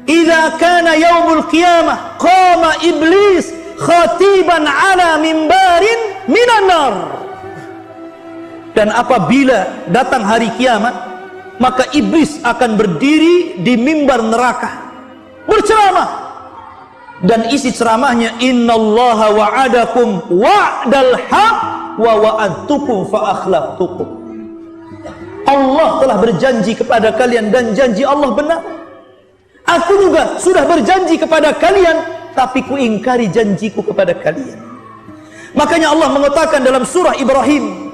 "Idza kana yaumul qiyamah qama iblis khatiban ala mimbarin minan nar." Dan apabila datang hari kiamat, maka iblis akan berdiri di mimbar neraka berceramah, dan isi ceramahnya, "Innallaha wa'adakum wa'dal haq wa wa'adtukum fa akhlaftukum." Allah telah berjanji kepada kalian dan janji Allah benar. Aku juga sudah berjanji kepada kalian, tapi kuingkari janjiku kepada kalian. Makanya Allah mengatakan dalam surah Ibrahim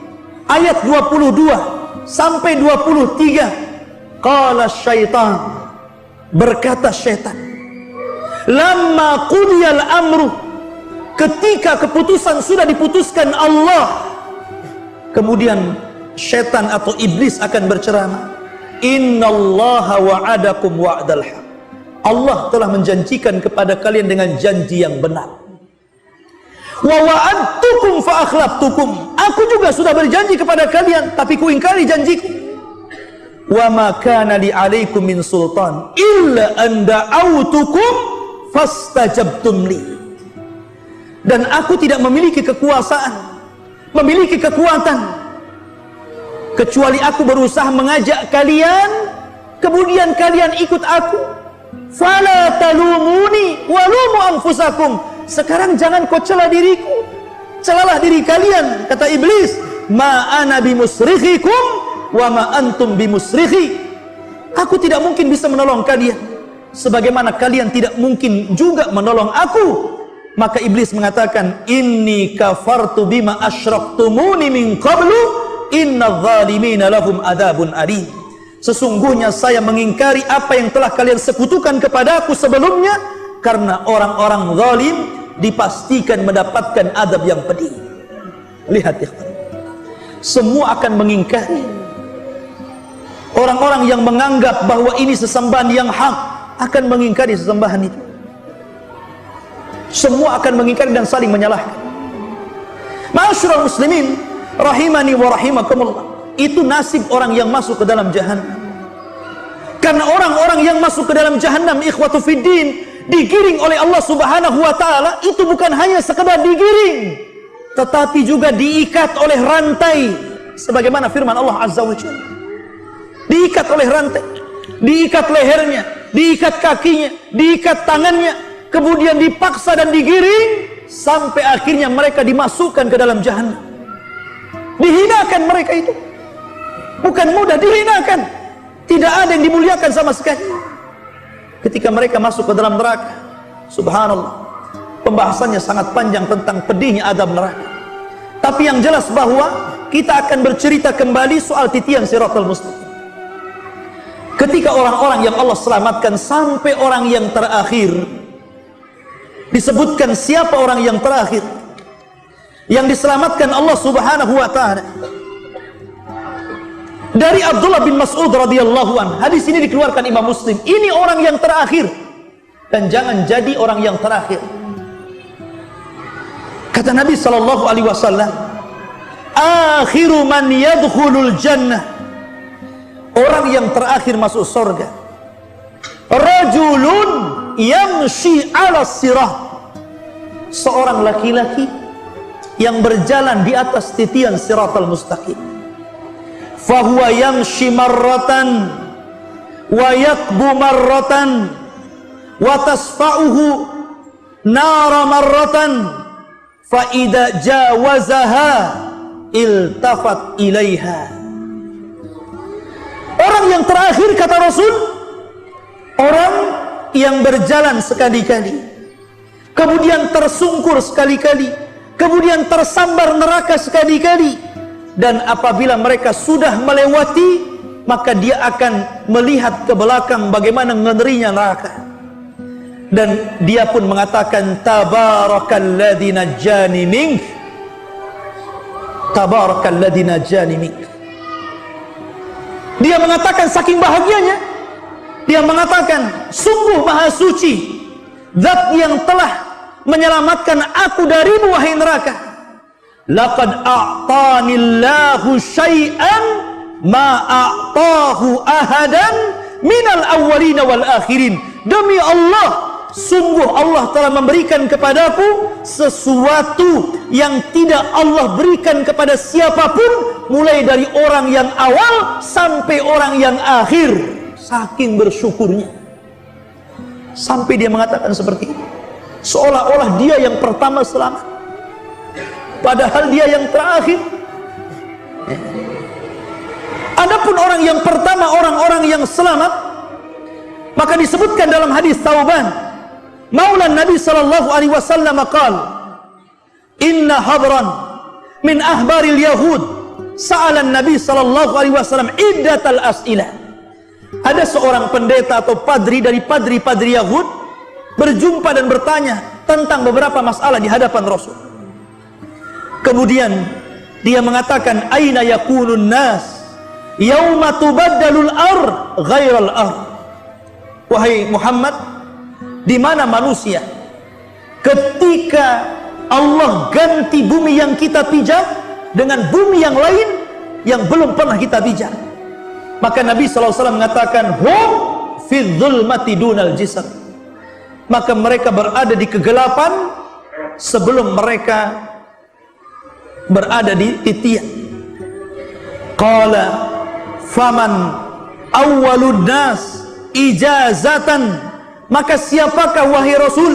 ayat 22 sampai 23, qala syaitan, berkata syaitan, lamma qudiyal amru, ketika keputusan sudah diputuskan Allah, kemudian syaitan atau iblis akan berceramah, innallaha wa'adakum wa'dal haq, Allah telah menjanjikan kepada kalian dengan janji yang benar. Wa wa'adtukum fa akhlaftukum, aku juga sudah berjanji kepada kalian, tapi kuingkari janjiku. Wa ma kana li 'alaikum min sultan illa an da'awtukum fastajabtum li. Dan aku tidak memiliki kekuasaan, memiliki kekuatan, kecuali aku berusaha mengajak kalian, kemudian kalian ikut aku. Fala talumuni walumu anfusakum. Sekarang jangan kau cela diriku, celalah diri kalian. Kata iblis, ma ana bimusrikhikum wa ma antum bimusrikhi. Aku tidak mungkin bisa menolong kalian, sebagaimana kalian tidak mungkin juga menolong aku. Maka iblis mengatakan, inni kafartu bima asyraktumuni min qablu innadz zalimina lahum adzabun alim. Sesungguhnya saya mengingkari apa yang telah kalian sekutukan kepadaku sebelumnya, karena orang-orang zalim dipastikan mendapatkan azab yang pedih. Lihat ya, semua akan mengingkari. Orang-orang yang menganggap bahwa ini sesembahan yang hak akan mengingkari sesembahan itu. Semua akan mengingkari dan saling menyalahkan. Ma'asyiral muslimin rahimani wa rahimakumullah, itu nasib orang yang masuk ke dalam jahannam. Karena orang-orang yang masuk ke dalam jahannam, ikhwatu fiddin, digiring oleh Allah Subhanahu wa taala, itu bukan hanya sekedar digiring, tetapi juga diikat oleh rantai, sebagaimana firman Allah Azza wa Jalla. Diikat oleh rantai, diikat lehernya, diikat kakinya, diikat tangannya, kemudian dipaksa dan digiring sampai akhirnya mereka dimasukkan ke dalam jahannam. Dihinakan mereka itu, bukan mudah dihinakan, tidak ada yang dimuliakan sama sekali. Ketika mereka masuk ke dalam neraka, subhanallah, pembahasannya sangat panjang tentang pedihnya azab neraka. Tapi yang jelas bahwa kita akan bercerita kembali soal titian siratal mustaqim. Ketika orang-orang yang Allah selamatkan sampai orang yang terakhir, disebutkan siapa orang yang terakhir yang diselamatkan Allah Subhanahu wa taala. Dari Abdullah bin Mas'ud radhiyallahu anhu, hadis ini dikeluarkan Imam Muslim. Ini orang yang terakhir, dan jangan jadi orang yang terakhir. Kata Nabi sallallahu alaihi wasallam, akhiru man yadkhulul jannah, orang yang terakhir masuk surga, rajulun yamshi ala sirah, seorang laki-laki yang berjalan di atas titian siratal mustaqim. Fahuwa yamshi marratan wa yakbu marratan wa tasfa'uhu nara marratan fa idza jawazaha iltafat ilaiha. Orang yang terakhir, kata Rasul, orang yang berjalan sekali-kali, kemudian tersungkur sekali-kali, kemudian tersambar neraka sekali-kali. Dan apabila mereka sudah melewati, maka dia akan melihat ke belakang bagaimana ngerinya neraka. Dan dia pun mengatakan, tabarakalladzi najjani mink, tabarakalladzi najjani mink. Dia mengatakan saking bahagianya, dia mengatakan, sungguh maha suci zat yang telah menyelamatkan aku darimu wahai neraka. Laqad a'tanillahu syai'an ma a'tahu ahadan minal awwalina wal akhirin. Demi Allah, sungguh Allah telah memberikan kepadaku sesuatu yang tidak Allah berikan kepada siapapun, mulai dari orang yang awal sampai orang yang akhir. Saking bersyukurnya, sampai dia mengatakan seperti itu, seolah-olah dia yang pertama selamat, padahal dia yang terakhir. Adapun orang yang pertama, orang-orang yang selamat, maka disebutkan dalam hadis Thauban Maula Nabi sallallahu alaihi wasallam qala, inna hadran min ahbaril yahud sa'ala Nabi sallallahu alaihi wasallam iddatal as'ilah. Ada seorang pendeta atau padri dari padri-padri Yahud berjumpa dan bertanya tentang beberapa masalah di hadapan Rasul. Kemudian dia mengatakan, aina yakunun nas yauma tubaddalul ard ghairal ard. Wahai Muhammad, di mana manusia ketika Allah ganti bumi yang kita pijak dengan bumi yang lain yang belum pernah kita pijak? Maka Nabi SAW mengatakan, hum fi dzulmati dunal jisr. Maka mereka berada di kegelapan sebelum mereka berada di titian. Qala faman awwalun nas ijazatan, maka siapakah wahai Rasul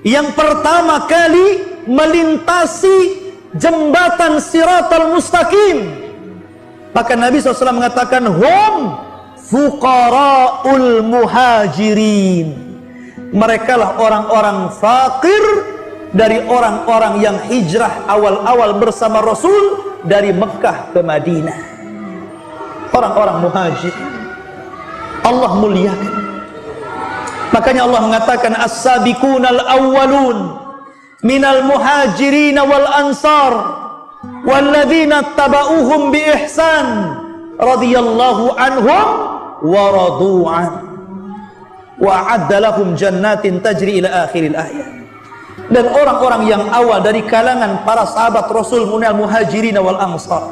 yang pertama kali melintasi jembatan Siratal Mustaqim? Maka Nabi SAW mengatakan, hum fuqara'ul muhajirin, mereka lah orang-orang fakir dari orang-orang yang hijrah awal-awal bersama Rasul dari Mekah ke Madinah. Orang-orang muhajir Allah muliakan. Makanya Allah mengatakan, as-sabiqunal awwalun minal muhajirin wal ansar walladzina tabauhum bi ihsan radhiyallahu anhum wa radu'an wa a'adda lahum jannatin tajri ila akhiril ayat. Dan orang-orang yang awal dari kalangan para sahabat Rasul minal muhajirin wal ansar,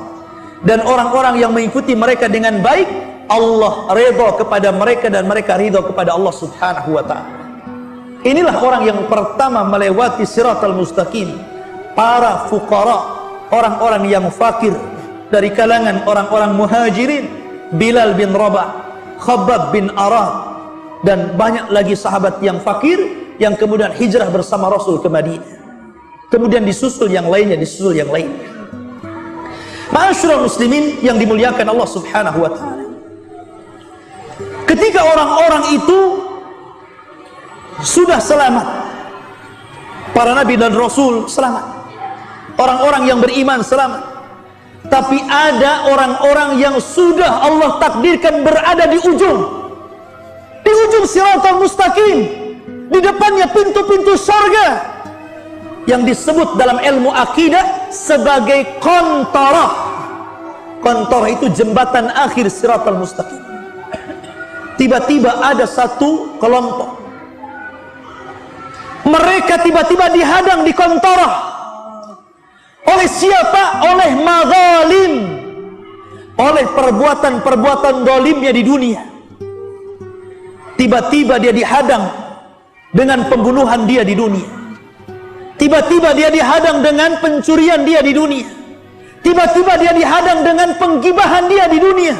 dan orang-orang yang mengikuti mereka dengan baik, Allah ridha kepada mereka dan mereka ridha kepada Allah Subhanahu wa ta'ala. Inilah orang yang pertama melewati Siratal Mustaqim, para fuqara, orang-orang yang fakir dari kalangan orang-orang muhajirin, Bilal bin Rabah, Khabbab bin Arad, dan banyak lagi sahabat yang fakir yang kemudian hijrah bersama Rasul ke Madinah. Kemudian disusul yang lainnya, disusul yang lainnya. Ma'asyiral muslimin yang dimuliakan Allah Subhanahu wa ta'ala, ketika orang-orang itu sudah selamat, para nabi dan rasul selamat, orang-orang yang beriman selamat, tapi ada orang-orang yang sudah Allah takdirkan berada di ujung Siratal Mustaqim, di depannya pintu-pintu surga yang disebut dalam ilmu akidah sebagai qantarah. Qantarah itu jembatan akhir Siratal Mustaqim. Tiba-tiba ada satu kelompok, mereka tiba-tiba dihadang di qantarah. Oleh siapa? Oleh mazalim, oleh perbuatan-perbuatan zalimnya di dunia. Tiba-tiba dia dihadang dengan pembunuhan dia di dunia. Tiba-tiba dia dihadang dengan pencurian dia di dunia. Tiba-tiba dia dihadang dengan penggibahan dia di dunia.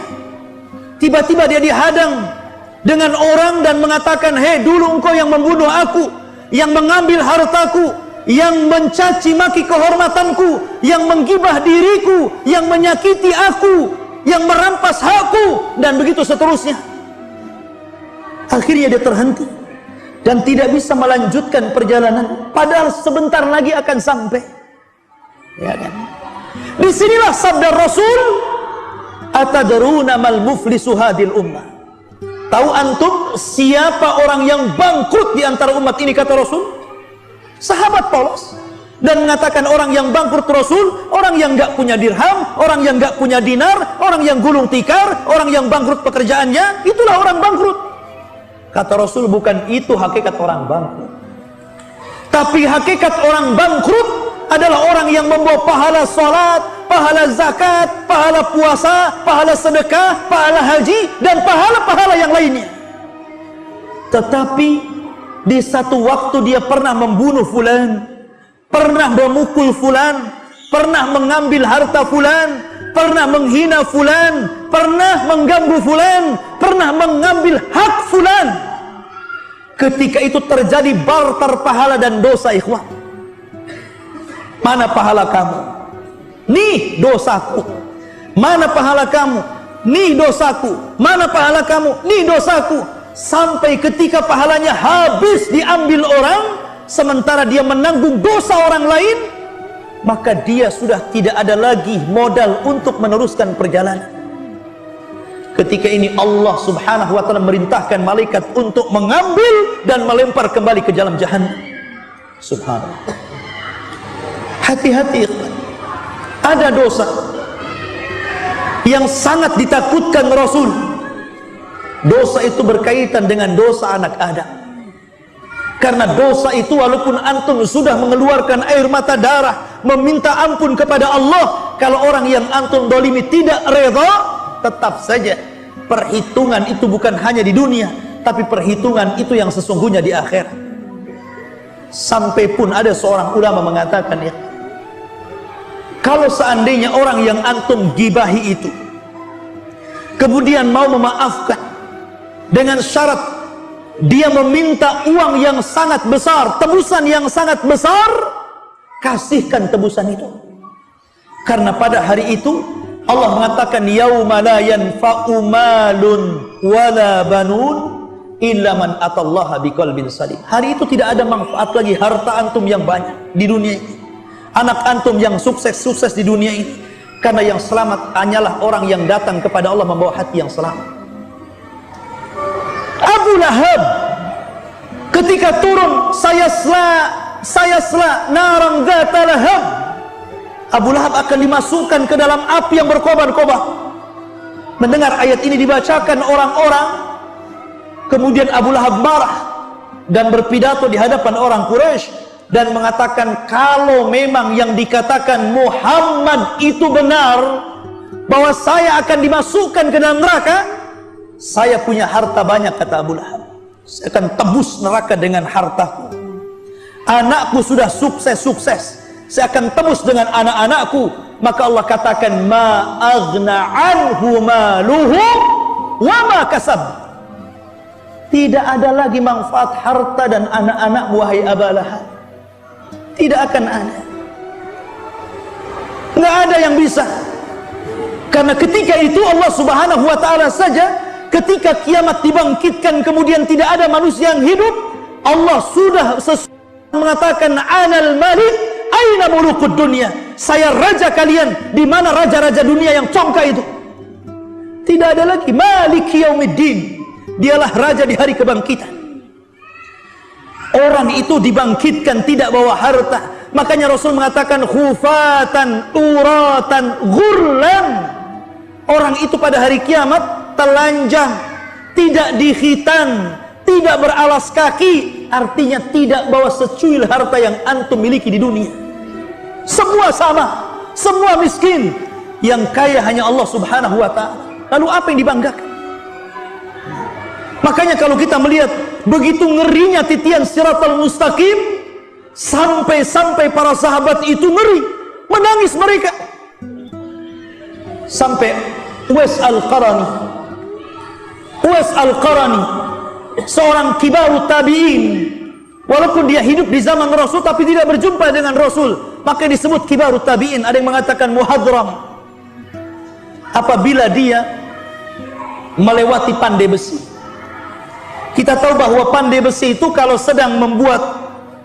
Tiba-tiba dia dihadang dengan orang dan mengatakan, hei, dulu engkau yang membunuh aku, yang mengambil hartaku, yang mencaci maki kehormatanku, yang menggibah diriku, yang menyakiti aku, yang merampas hakku, dan begitu seterusnya. Akhirnya dia terhenti dan tidak bisa melanjutkan perjalanan, padahal sebentar lagi akan sampai. Ya kan? Disinilah sabda Rasul, atadruna mal muflisu hadil ummah. Tahu antum siapa orang yang bangkrut di antara umat ini, kata Rasul? Sahabat polos. Dan mengatakan orang yang bangkrut Rasul, orang yang gak punya dirham, orang yang gak punya dinar, orang yang gulung tikar, orang yang bangkrut pekerjaannya, itulah orang bangkrut. Kata Rasul, bukan itu hakikat orang bangkrut. Tapi hakikat orang bangkrut adalah orang yang membawa pahala salat, pahala zakat, pahala puasa, pahala sedekah, pahala haji, dan pahala-pahala yang lainnya. Tetapi di satu waktu dia pernah membunuh fulan, pernah memukul fulan, pernah mengambil harta fulan, pernah menghina fulan, pernah mengganggu fulan, pernah mengambil hak fulan. Ketika itu terjadi barter pahala dan dosa, ikhwan. Mana pahala kamu? Nih dosaku. Mana pahala kamu? Nih dosaku. Mana pahala kamu? Nih dosaku. Sampai ketika pahalanya habis diambil orang, sementara dia menanggung dosa orang lain, maka dia sudah tidak ada lagi modal untuk meneruskan perjalanan. Ketika ini Allah Subhanahu wa ta'ala merintahkan malaikat untuk mengambil dan melempar kembali ke dalam jahannam. Subhanallah. Hati-hati, ada dosa yang sangat ditakutkan Rasul. Dosa itu berkaitan dengan dosa anak Adam. Karena dosa itu walaupun antum sudah mengeluarkan air mata darah, meminta ampun kepada Allah, kalau orang yang antum dolimi tidak redha, tetap saja perhitungan itu bukan hanya di dunia, tapi perhitungan itu yang sesungguhnya di akhirat. Sampai pun ada seorang ulama mengatakan, ya, kalau seandainya orang yang antum gibahi itu kemudian mau memaafkan dengan syarat dia meminta uang yang sangat besar, tebusan yang sangat besar, kasihkan tebusan itu. Karena pada hari itu Allah mengatakan yauma la yanfa'u malun wala banun illa man atallaha biqalbin salim. Hari itu tidak ada manfaat lagi harta antum yang banyak di dunia ini, anak antum yang sukses di dunia ini, karena yang selamat hanyalah orang yang datang kepada Allah membawa hati yang selamat. Abu Lahab ketika turun sayasla naran dzata lahab, Abu Lahab akan dimasukkan ke dalam api yang berkobar-kobar. Mendengar ayat ini dibacakan orang-orang, kemudian Abu Lahab marah dan berpidato di hadapan orang Quraisy dan mengatakan, kalau memang yang dikatakan Muhammad itu benar, bahwa saya akan dimasukkan ke dalam neraka, saya punya harta banyak, kata Abu Lahab. Saya akan tebus neraka dengan hartaku. Anakku sudah sukses, saya akan tebus dengan anak-anakku. Maka Allah katakan, ma aghna anhu maluhu wa ma kasab. Tidak ada lagi manfaat harta dan anak-anak wahai Abu Lahab. Tidak akan ada. Nggak ada yang bisa. Karena ketika itu Allah Subhanahu wa ta'ala saja, ketika kiamat dibangkitkan kemudian tidak ada manusia yang hidup, Allah sudah mengatakan, anal malik aina mulukud dunia. Saya raja kalian, di mana raja-raja dunia yang congkak itu? Tidak ada lagi maliki yaumiddin. Dialah raja di hari kebangkitan. Orang itu dibangkitkan tidak bawa harta. Makanya Rasul mengatakan khufatan uratan ghurlan. Orang itu pada hari kiamat telanjang, tidak dikhitan, tidak beralas kaki. Artinya tidak bawa secuil harta yang antum miliki di dunia. Semua sama, semua miskin. Yang kaya hanya Allah Subhanahu wa ta'ala. Lalu apa yang dibanggakan? Makanya kalau kita melihat begitu ngerinya titian Siratal Mustaqim, sampai-sampai para sahabat itu ngeri, menangis mereka. Sampai Uwais Al-Qarani, seorang kibarut tabi'in, walaupun dia hidup di zaman Rasul tapi tidak berjumpa dengan Rasul, maka disebut kibarut tabi'in. Ada yang mengatakan muhadram apabila dia melewati pandai besi. Kita tahu bahwa pandai besi itu kalau sedang membuat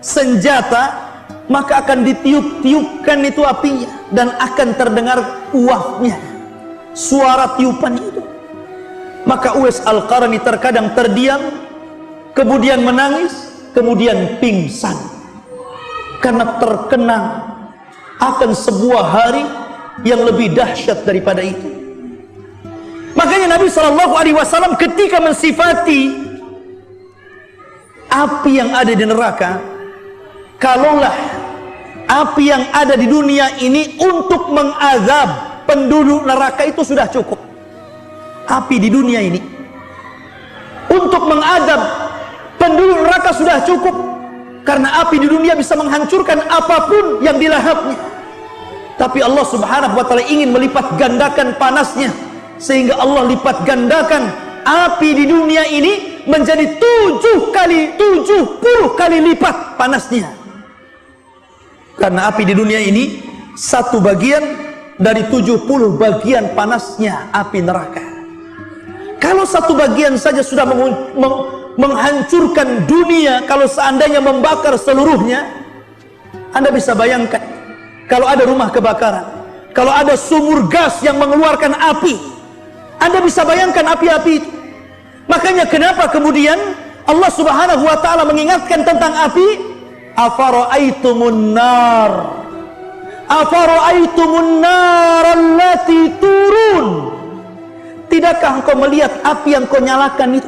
senjata, maka akan ditiup-tiupkan itu apinya dan akan terdengar uapnya, suara tiupan itu. Maka Uwais Al-Qarani terkadang terdiam, kemudian menangis, kemudian pingsan, karena terkenang akan sebuah hari yang lebih dahsyat daripada itu. Makanya Nabi SAW ketika mensifati api yang ada di neraka, kalaulah api yang ada di dunia ini untuk mengazab penduduk neraka itu sudah cukup. Api di dunia ini untuk mengazab penduduk neraka sudah cukup, karena api di dunia bisa menghancurkan apapun yang dilahapnya. Tapi Allah Subhanahu wa ta'ala ingin melipat gandakan panasnya, sehingga Allah lipat gandakan api di dunia ini menjadi 70 kali lipat panasnya. Karena api di dunia ini satu bagian dari 70 bagian panasnya api neraka. Kalau satu bagian saja sudah menghancurkan dunia, kalau seandainya membakar seluruhnya, Anda bisa bayangkan kalau ada rumah kebakaran, kalau ada sumur gas yang mengeluarkan api, Anda bisa bayangkan api-api itu. Makanya kenapa kemudian Allah Subhanahu wa ta'ala mengingatkan tentang api? Afara'aitumun nar allati turun. Tidakkah engkau melihat api yang kau nyalakan itu?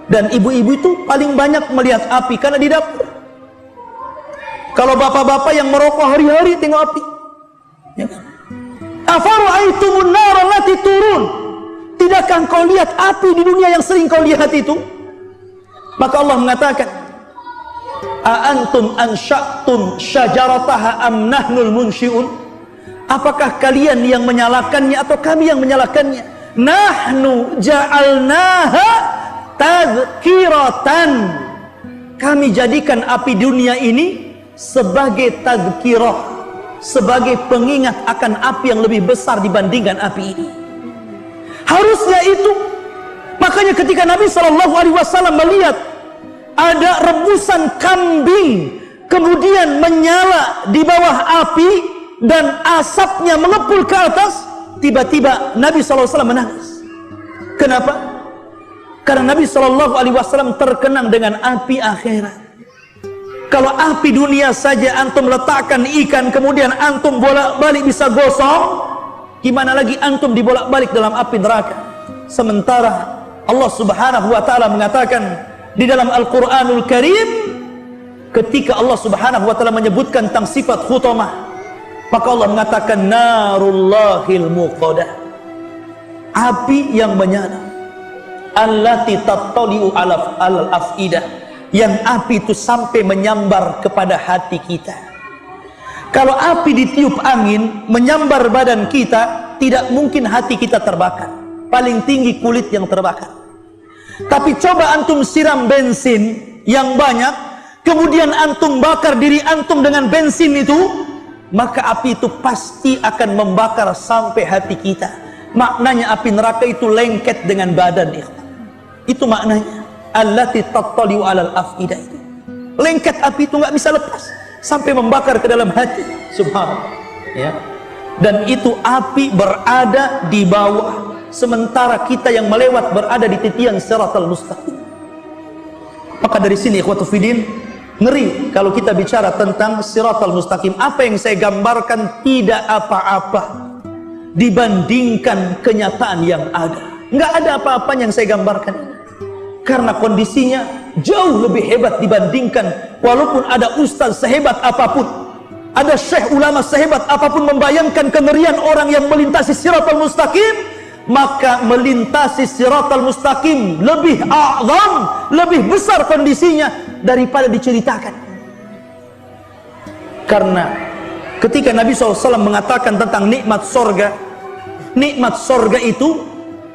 Dan ibu-ibu itu paling banyak melihat api karena di dapur. Kalau bapak-bapak yang merokok hari-hari tengok api, ya kan? Afara'aitumun nar allati turun. Tidakkah engkau lihat api di dunia yang sering kau lihat itu? Maka Allah mengatakan, a antum ansha'tum syajarataha am nahnul munsyi'un? Apakah kalian yang menyalakannya atau kami yang menyalakannya? Nahnu ja'alnaha tadhkiratan. Kami jadikan api dunia ini sebagai tadhkirah, sebagai pengingat akan api yang lebih besar dibandingkan api ini. Harusnya itu. Makanya ketika Nabi SAW melihat ada rebusan kambing kemudian menyala di bawah api dan asapnya mengepul ke atas, tiba-tiba Nabi SAW menangis. Kenapa? Karena Nabi SAW terkenang dengan api akhirat. Kalau api dunia saja antum letakkan ikan kemudian antum bolak-balik bisa gosong, gimana lagi antum dibolak-balik dalam api neraka? Sementara Allah Subhanahu wa taala mengatakan di dalam Al-Qur'anul Karim, ketika Allah Subhanahu wa taala menyebutkan tentang sifat khutamah, maka Allah mengatakan narullahil muqadah, api yang menyala, allati tattali'u alal afidah, yang api itu sampai menyambar kepada hati kita. Kalau api ditiup angin menyambar badan kita, tidak mungkin hati kita terbakar, paling tinggi kulit yang terbakar. Tapi coba antum siram bensin yang banyak, kemudian antum bakar diri antum dengan bensin itu, maka api itu pasti akan membakar sampai hati kita. Maknanya api neraka itu lengket dengan badan. Itu maknanya allati tattali'u alal afidah. Itu lengket, api itu nggak bisa lepas sampai membakar ke dalam hati. Subhanallah, ya. Dan itu api berada di bawah, sementara kita yang melewat berada di titian siratal mustaqim. Maka dari sini ikhwatu fiddin, ngeri kalau kita bicara tentang siratal mustaqim. Apa yang saya gambarkan tidak apa-apa dibandingkan kenyataan yang ada. Nggak ada apa-apanya yang saya gambarkan, karena kondisinya jauh lebih hebat dibandingkan. Walaupun ada ustaz sehebat apapun, ada syekh ulama sehebat apapun membayangkan kengerian orang yang melintasi siratal mustaqim, maka melintasi siratal mustaqim lebih a'zam, lebih besar kondisinya daripada diceritakan. Karena ketika Nabi SAW mengatakan tentang nikmat sorga itu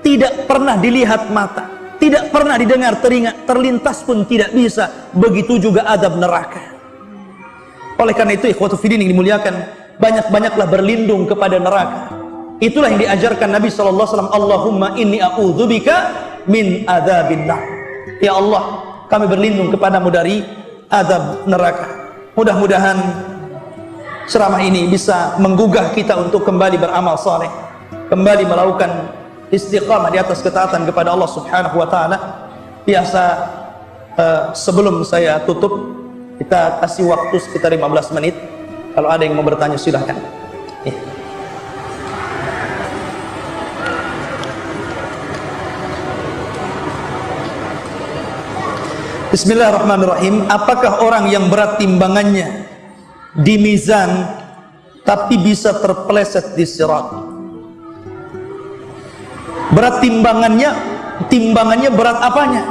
tidak pernah dilihat mata, tidak pernah didengar telinga, terlintas pun tidak bisa. Begitu juga adab neraka. Oleh karena itu ikhwatu fiddin yang dimuliakan, banyak-banyaklah berlindung kepada neraka. Itulah yang diajarkan Nabi SAW. Allahumma inni a'udzubika min adzabin nar. Ya Allah, kami berlindung kepadamu dari azab neraka. Mudah-mudahan ceramah ini bisa menggugah kita untuk kembali beramal saleh, kembali melakukan istiqamah di atas ketaatan kepada Allah Subhanahu wa taala. Biasa sebelum saya tutup, kita kasih waktu sekitar 15 menit. Kalau ada yang mau bertanya silahkan. Ya. Bismillahirrahmanirrahim. Apakah orang yang berat timbangannya di mizan tapi bisa terpeleset di sirat? Berat timbangannya berat apanya?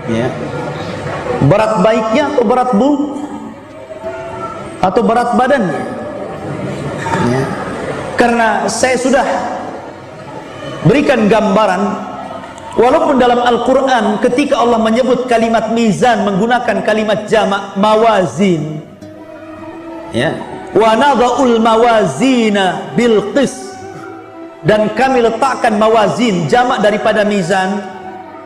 Ya. Berat baiknya atau berat buruk? Atau berat badannya? Ya. Karena saya sudah berikan gambaran, walaupun dalam Al-Quran ketika Allah menyebut kalimat mizan menggunakan kalimat jamak mawazin, ya, wa nadha'ul mawazina bil qis, dan kami letakkan mawazin jamak daripada mizan,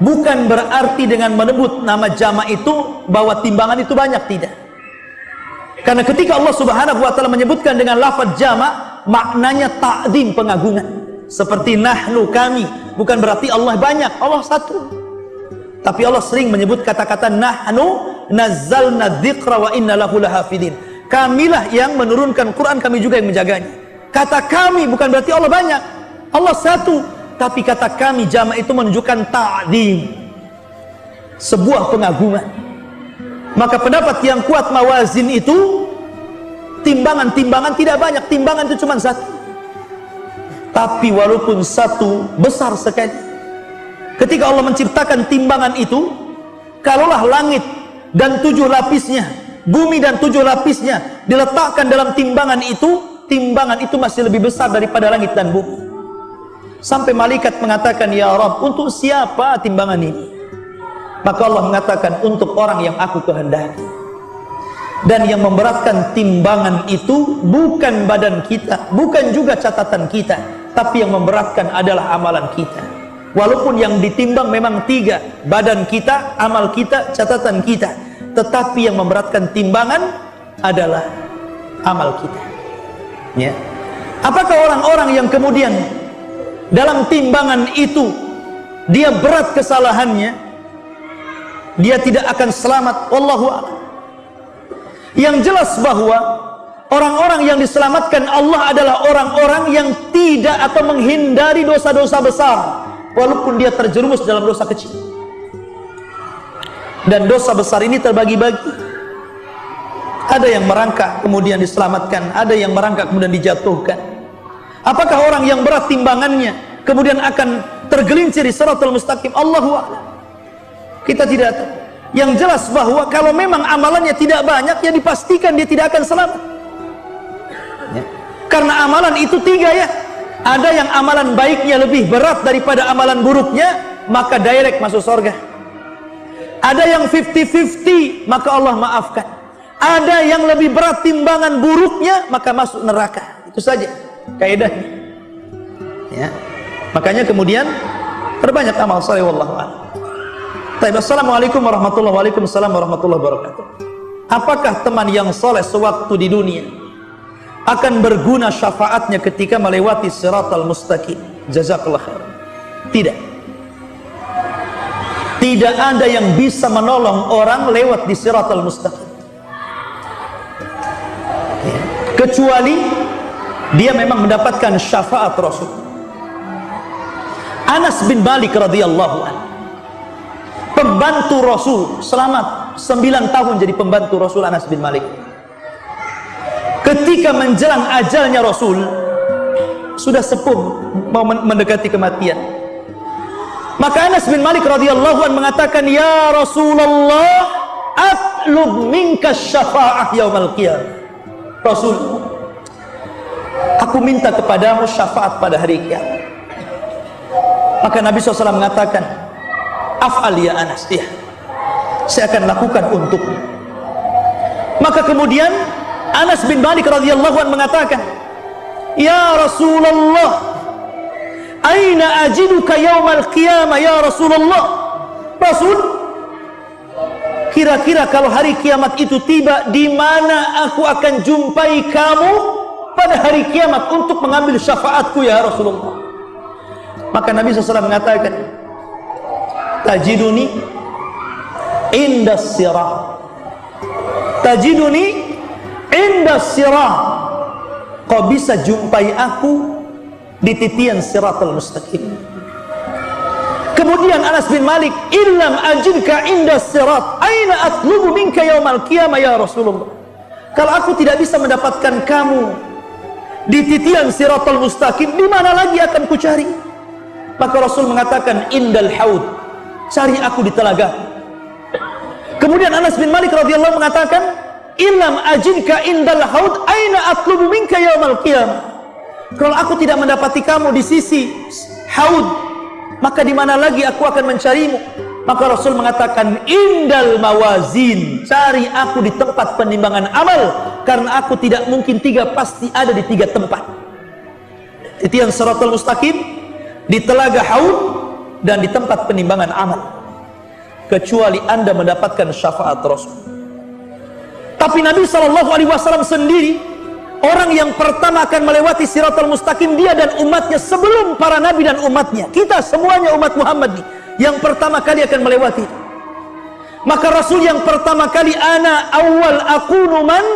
bukan berarti dengan menyebut nama jamak itu bahwa timbangan itu banyak, tidak. Karena ketika Allah Subhanahu wa taala menyebutkan dengan lafaz jamak, maknanya ta'zim, pengagungan. Seperti nahnu, kami, bukan berarti Allah banyak, Allah satu. Tapi Allah sering menyebut kata-kata nahnu nazzalna dzikra wa inna lahu lahafidin. Kamilah yang menurunkan Quran, kami juga yang menjaganya. Kata kami bukan berarti Allah banyak, Allah satu. Tapi kata kami jamak itu menunjukkan ta'zim, sebuah pengagungan. Maka pendapat yang kuat mawazin itu timbangan tidak banyak, timbangan itu cuma satu. Tapi walaupun satu besar sekali. Ketika Allah menciptakan timbangan itu, kalaulah langit dan 7 lapisnya, bumi dan 7 lapisnya diletakkan dalam timbangan itu masih lebih besar daripada langit dan bumi. Sampai malaikat mengatakan, ya Rabb, untuk siapa timbangan ini? Maka Allah mengatakan, untuk orang yang aku kehendaki. Dan yang memberatkan timbangan itu bukan badan kita, bukan juga catatan kita, tapi yang memberatkan adalah amalan kita. Walaupun yang ditimbang memang 3, badan kita, amal kita, catatan kita, tetapi yang memberatkan timbangan adalah amal kita. Ya. Apakah orang-orang yang kemudian dalam timbangan itu dia berat kesalahannya, dia tidak akan selamat? Wallahu a'lam. Yang jelas bahwa orang-orang yang diselamatkan Allah adalah orang-orang yang tidak atau menghindari dosa-dosa besar, walaupun dia terjerumus dalam dosa kecil. Dan dosa besar ini terbagi-bagi. Ada yang merangkak kemudian diselamatkan, ada yang merangkak kemudian dijatuhkan. Apakah orang yang berat timbangannya kemudian akan tergelincir di siratal mustaqim? Allahu a'lam. Kita tidak tahu. Yang jelas bahwa kalau memang amalannya tidak banyak, ya dipastikan dia tidak akan selamat. Ya. Karena amalan itu 3 ya. Ada yang amalan baiknya lebih berat daripada amalan buruknya, maka direct masuk surga. Ada yang 50-50, maka Allah maafkan. Ada yang lebih berat timbangan buruknya, maka masuk neraka. Itu saja kaidahnya. Ya. Makanya kemudian perbanyak amal saleh, wallahu a'lam. Assalamualaikum warahmatullahi wabarakatuh. Apakah teman yang soleh sewaktu di dunia akan berguna syafaatnya ketika melewati siratal mustaqim? Jazakallah khair. Tidak. Tidak ada yang bisa menolong orang lewat di siratal mustaqim, ya. Kecuali dia memang mendapatkan syafaat Rasul. Anas bin Malik radhiyallahu anhu, pembantu Rasul, selamat 9 tahun jadi pembantu Rasul. Anas bin Malik ketika menjelang ajalnya Rasul, sudah sepuh, mau mendekati kematian, maka Anas bin Malik radhiyallahu anhu mengatakan, ya Rasulullah, atlub minka syafa'ah yaumal qiyamah. Rasul, aku minta kepadamu syafaat pada hari kiamat. Maka Nabi SAW mengatakan, af'al ya Anas, ya, saya akan lakukan untukmu. Maka kemudian Anas bin Malik radhiyallahu anhu mengatakan, ya Rasulullah, aina ajiduka yaumal qiyamah ya Rasulullah. Rasul, kira-kira kalau hari kiamat itu tiba, di mana aku akan jumpai kamu pada hari kiamat untuk mengambil syafaatku ya Rasulullah? Maka Nabi SAW mengatakan, tajiduni indas sirah, tajiduni indas sirah. Kau bisa jumpai aku di titian siratal mustaqim. Kemudian Anas bin Malik, illam ajidka indas sirat, aina atlubu minka yaumal qiyamah ya Rasulullah. Kalau aku tidak bisa mendapatkan kamu di titian siratal mustaqim, di mana lagi akan ku cari? Maka Rasul mengatakan, indal haud, cari aku di telaga. Kemudian Anas bin Malik radhiyallahu mengatakan, illam ajidka indal haud, aina atlubu minka yaumal qiyamah. Kalau aku tidak mendapati kamu di sisi haud, maka di mana lagi aku akan mencarimu? Maka Rasul mengatakan, indal mawazin, cari aku di tempat penimbangan amal, karena aku tidak mungkin 3, pasti ada di 3 tempat. Titian siratal mustaqim, di telaga haud, dan di tempat penimbangan amal. Kecuali Anda mendapatkan syafaat Rasul. Tapi Nabi SAW sendiri, orang yang pertama akan melewati siratal mustaqim, dia dan umatnya, sebelum para nabi dan umatnya. Kita semuanya umat Muhammad nih, yang pertama kali akan melewati. Maka Rasul yang pertama kali, ana awal akunu man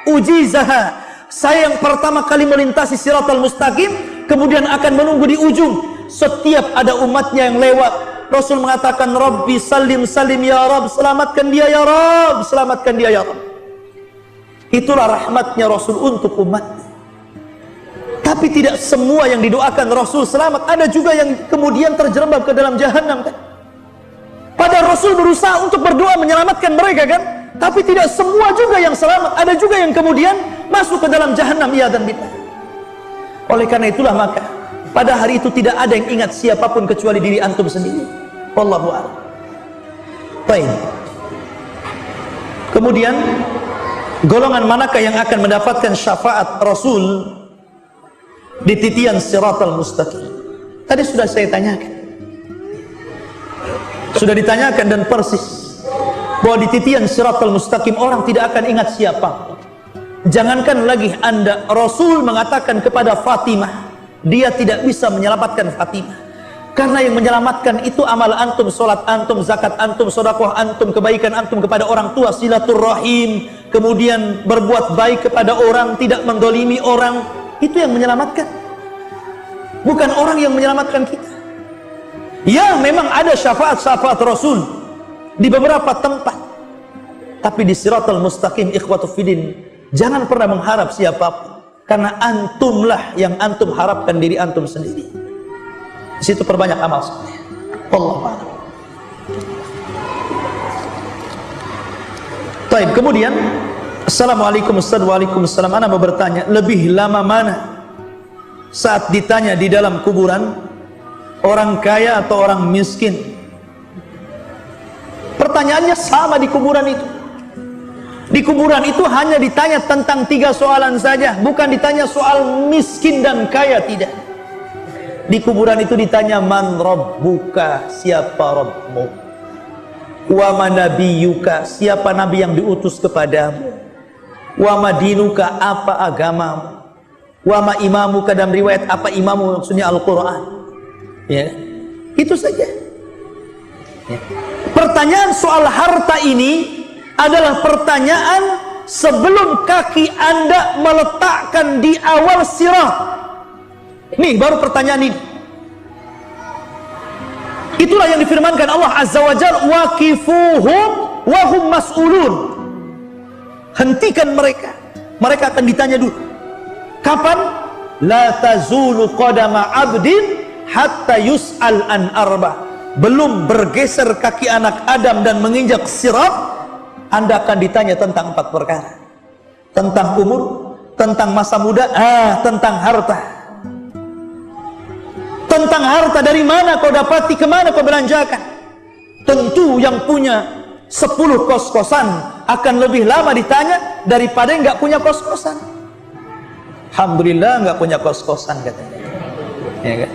ujizaha, saya yang pertama kali melintasi siratal mustaqim, kemudian akan menunggu di ujung. Setiap ada umatnya yang lewat, Rasul mengatakan, Rabbi salim salim ya Rabb, selamatkan dia ya Rabb, selamatkan dia ya Rabb. Itulah rahmatnya Rasul untuk umatnya. Tapi tidak semua yang didoakan Rasul selamat. Ada juga yang kemudian terjerembab ke dalam jahanam, kan? Padahal Rasul berusaha untuk berdoa menyelamatkan mereka, kan? Tapi tidak semua juga yang selamat. Ada juga yang kemudian masuk ke dalam jahanam, ya dan billah. Oleh karena itulah maka Pada hari itu tidak ada yang ingat siapapun kecuali diri antum sendiri. Wallahu a'lam. Baik. Kemudian golongan manakah yang akan mendapatkan syafaat Rasul di titian Siratal Mustaqim? Tadi sudah saya tanyakan. Sudah ditanyakan dan persis bahwa di titian Siratal Mustaqim orang tidak akan ingat siapa. Jangankan lagi Anda, Rasul mengatakan kepada Fatimah, dia tidak bisa menyelamatkan Fatimah, karena yang menyelamatkan itu amal antum, solat antum, zakat antum, sedekah antum, kebaikan antum kepada orang tua, silaturahim, kemudian berbuat baik kepada orang, tidak mendolimi orang. Itu yang menyelamatkan, bukan orang yang menyelamatkan kita. Ya, memang ada syafaat-syafaat Rasul di beberapa tempat, tapi di Siratal Mustaqim, ikhwatu fiddin, jangan pernah mengharap siapapun, karena antumlah yang antum harapkan diri antum sendiri. Di situ perbanyak amal soleh. Wallahu a'lam. Baik, kemudian Assalamualaikum Ustaz. Waalaikumsalam. Ana mau bertanya, lebih lama mana saat ditanya di dalam kuburan, orang kaya atau orang miskin? Pertanyaannya sama di kuburan itu. Di kuburan itu hanya ditanya tentang 3 soalan saja, bukan ditanya soal miskin dan kaya, tidak. Di kuburan itu ditanya man rabbuka, siapa Rabbmu, wa man nabiyuka, siapa nabi yang diutus kepadamu, wa madinuka, apa agamamu, wa ma imamuka, dalam riwayat apa imamu, maksudnya Al-Quran. Ya, itu saja. Ya. Pertanyaan soal harta ini adalah pertanyaan sebelum kaki Anda meletakkan di awal sirat. Nih baru pertanyaan ini. Itulah yang difirmankan Allah Azza wa Jalla, waqifuhum wa hum mas'ulun. Hentikan mereka, mereka akan ditanya dulu. Kapan? La tazulu qadama abdin hatta yus'al an arba. Belum bergeser kaki anak Adam dan menginjak sirat, Anda akan ditanya tentang 4 perkara. Tentang umur, tentang masa muda, tentang harta. Tentang harta, dari mana kau dapati, kemana kau belanjakan. Tentu yang punya 10 kos-kosan akan lebih lama ditanya daripada yang nggak punya kos-kosan. Alhamdulillah nggak punya kos-kosan katanya. Ya kan?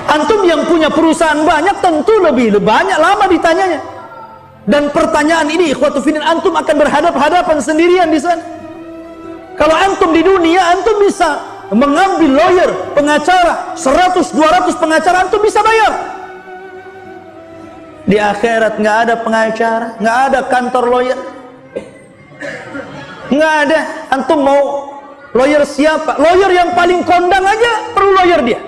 Antum yang punya perusahaan banyak tentu lebih banyak lama ditanyanya. Dan pertanyaan ini, ikhwatu fiddin, antum akan berhadap-hadapan sendirian di sana. Kalau antum di dunia, antum bisa mengambil lawyer, pengacara, 100-200 pengacara, antum bisa bayar. Di akhirat nggak ada pengacara, nggak ada kantor lawyer, nggak ada. Antum mau lawyer siapa? Lawyer yang paling kondang aja perlu lawyer dia.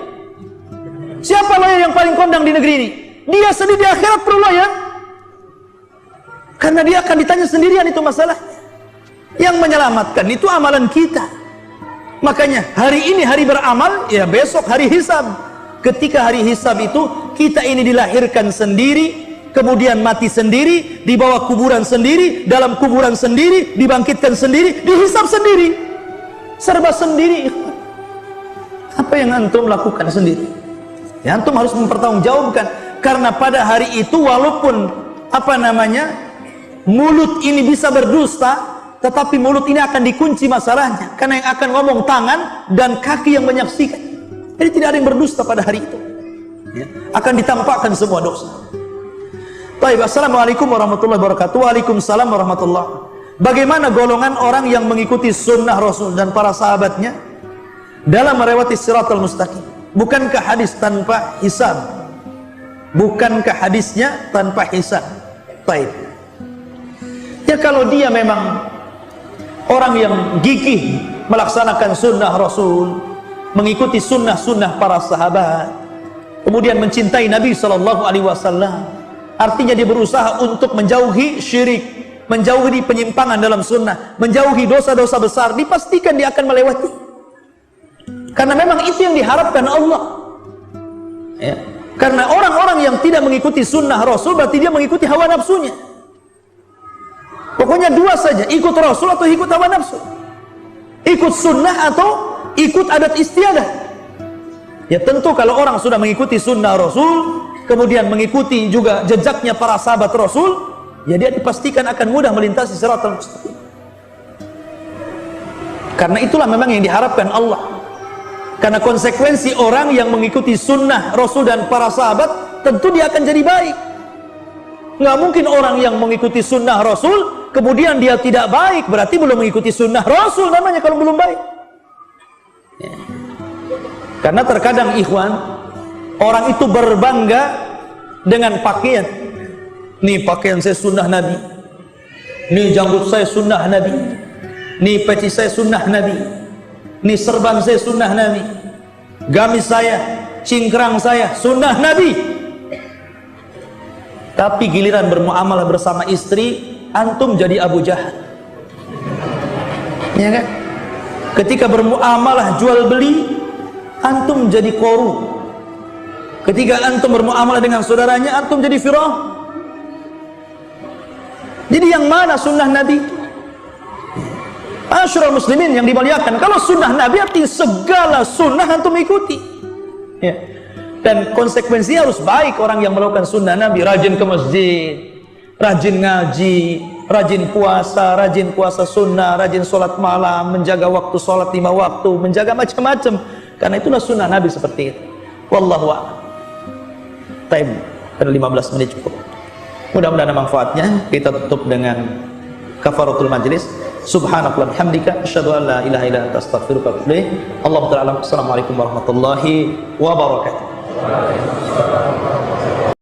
Siapa lawyer yang paling kondang di negeri ini? Dia sendiri di akhirat perlu lawyer. Karena dia akan ditanya sendirian, itu masalah. Yang menyelamatkan itu amalan kita. Makanya hari ini hari beramal, ya besok hari hisab. Ketika hari hisab itu, kita ini dilahirkan sendiri, kemudian mati sendiri, dibawa kuburan sendiri, dalam kuburan sendiri, dibangkitkan sendiri, dihisab sendiri. Serba sendiri. Apa yang antum lakukan sendiri? Ya, antum harus mempertanggungjawabkan. Karena pada hari itu, walaupun mulut ini bisa berdusta, tetapi mulut ini akan dikunci masalahnya, karena yang akan ngomong tangan dan kaki yang menyaksikan. Jadi tidak ada yang berdusta pada hari itu, ya. Akan ditampakkan semua dosa. Baik, assalamualaikum warahmatullahi wabarakatuh. Waalaikumsalam warahmatullahi wabarakatuh. Bagaimana golongan orang yang mengikuti sunnah Rasul dan para sahabatnya dalam melewati Siratal Mustaqim? Bukankah hadis tanpa hisab? Bukankah hadisnya tanpa hisab? Baik. Ya, kalau dia memang orang yang gigih melaksanakan sunnah Rasul, mengikuti sunnah-sunnah para sahabat, kemudian mencintai Nabi SAW, artinya dia berusaha untuk menjauhi syirik, menjauhi penyimpangan dalam sunnah, menjauhi dosa-dosa besar, dipastikan dia akan melewati. Karena memang itu yang diharapkan Allah, ya. Karena orang-orang yang tidak mengikuti sunnah Rasul berarti dia mengikuti hawa nafsunya. Pokoknya 2 saja, ikut Rasul atau ikut hawa nafsu, ikut sunnah atau ikut adat istiadah. Ya tentu kalau orang sudah mengikuti sunnah Rasul, kemudian mengikuti juga jejaknya para sahabat Rasul, ya dia dipastikan akan mudah melintasi siratal mustaqim. Karena itulah memang yang diharapkan Allah. Karena konsekuensi orang yang mengikuti sunnah Rasul dan para sahabat, tentu dia akan jadi baik. Nggak mungkin orang yang mengikuti sunnah Rasul kemudian dia tidak baik, berarti belum mengikuti sunnah Rasul namanya kalau belum baik. Ya. Karena terkadang ikhwan, orang itu berbangga dengan pakaian. Nih pakaian saya sunnah Nabi, nih janggut saya sunnah Nabi, nih peci saya sunnah Nabi, nih serban saya sunnah Nabi, gamis saya, cingkrang saya sunnah Nabi. Tapi giliran bermuamalah bersama istri, antum jadi Abu Jahal. Ya kan? Ketika bermuamalah jual beli, antum jadi Qaru. Ketika antum bermuamalah dengan saudaranya, antum jadi Firaun. Jadi yang mana sunnah Nabi? Asyrul muslimin yang dimuliakan, kalau sunnah Nabi artinya segala sunnah antum ikuti. Ya. Dan konsekuensinya harus baik orang yang melakukan sunnah Nabi, rajin ke masjid, rajin ngaji, rajin puasa sunnah, rajin sholat malam, menjaga waktu sholat 5 waktu, menjaga macam-macam. Karena itulah sunnah Nabi seperti itu. Wallahu a'lam. Time, ada 15 menit cukup. Mudah-mudahan ada manfaatnya. Kita tutup dengan kafaratul majlis. Subhanakallah bihamdika asyhadu an la ilaha illa anta astaghfiruka wa atubu ilaik. Allahu ta'ala. Assalamualaikum warahmatullahi wabarakatuh.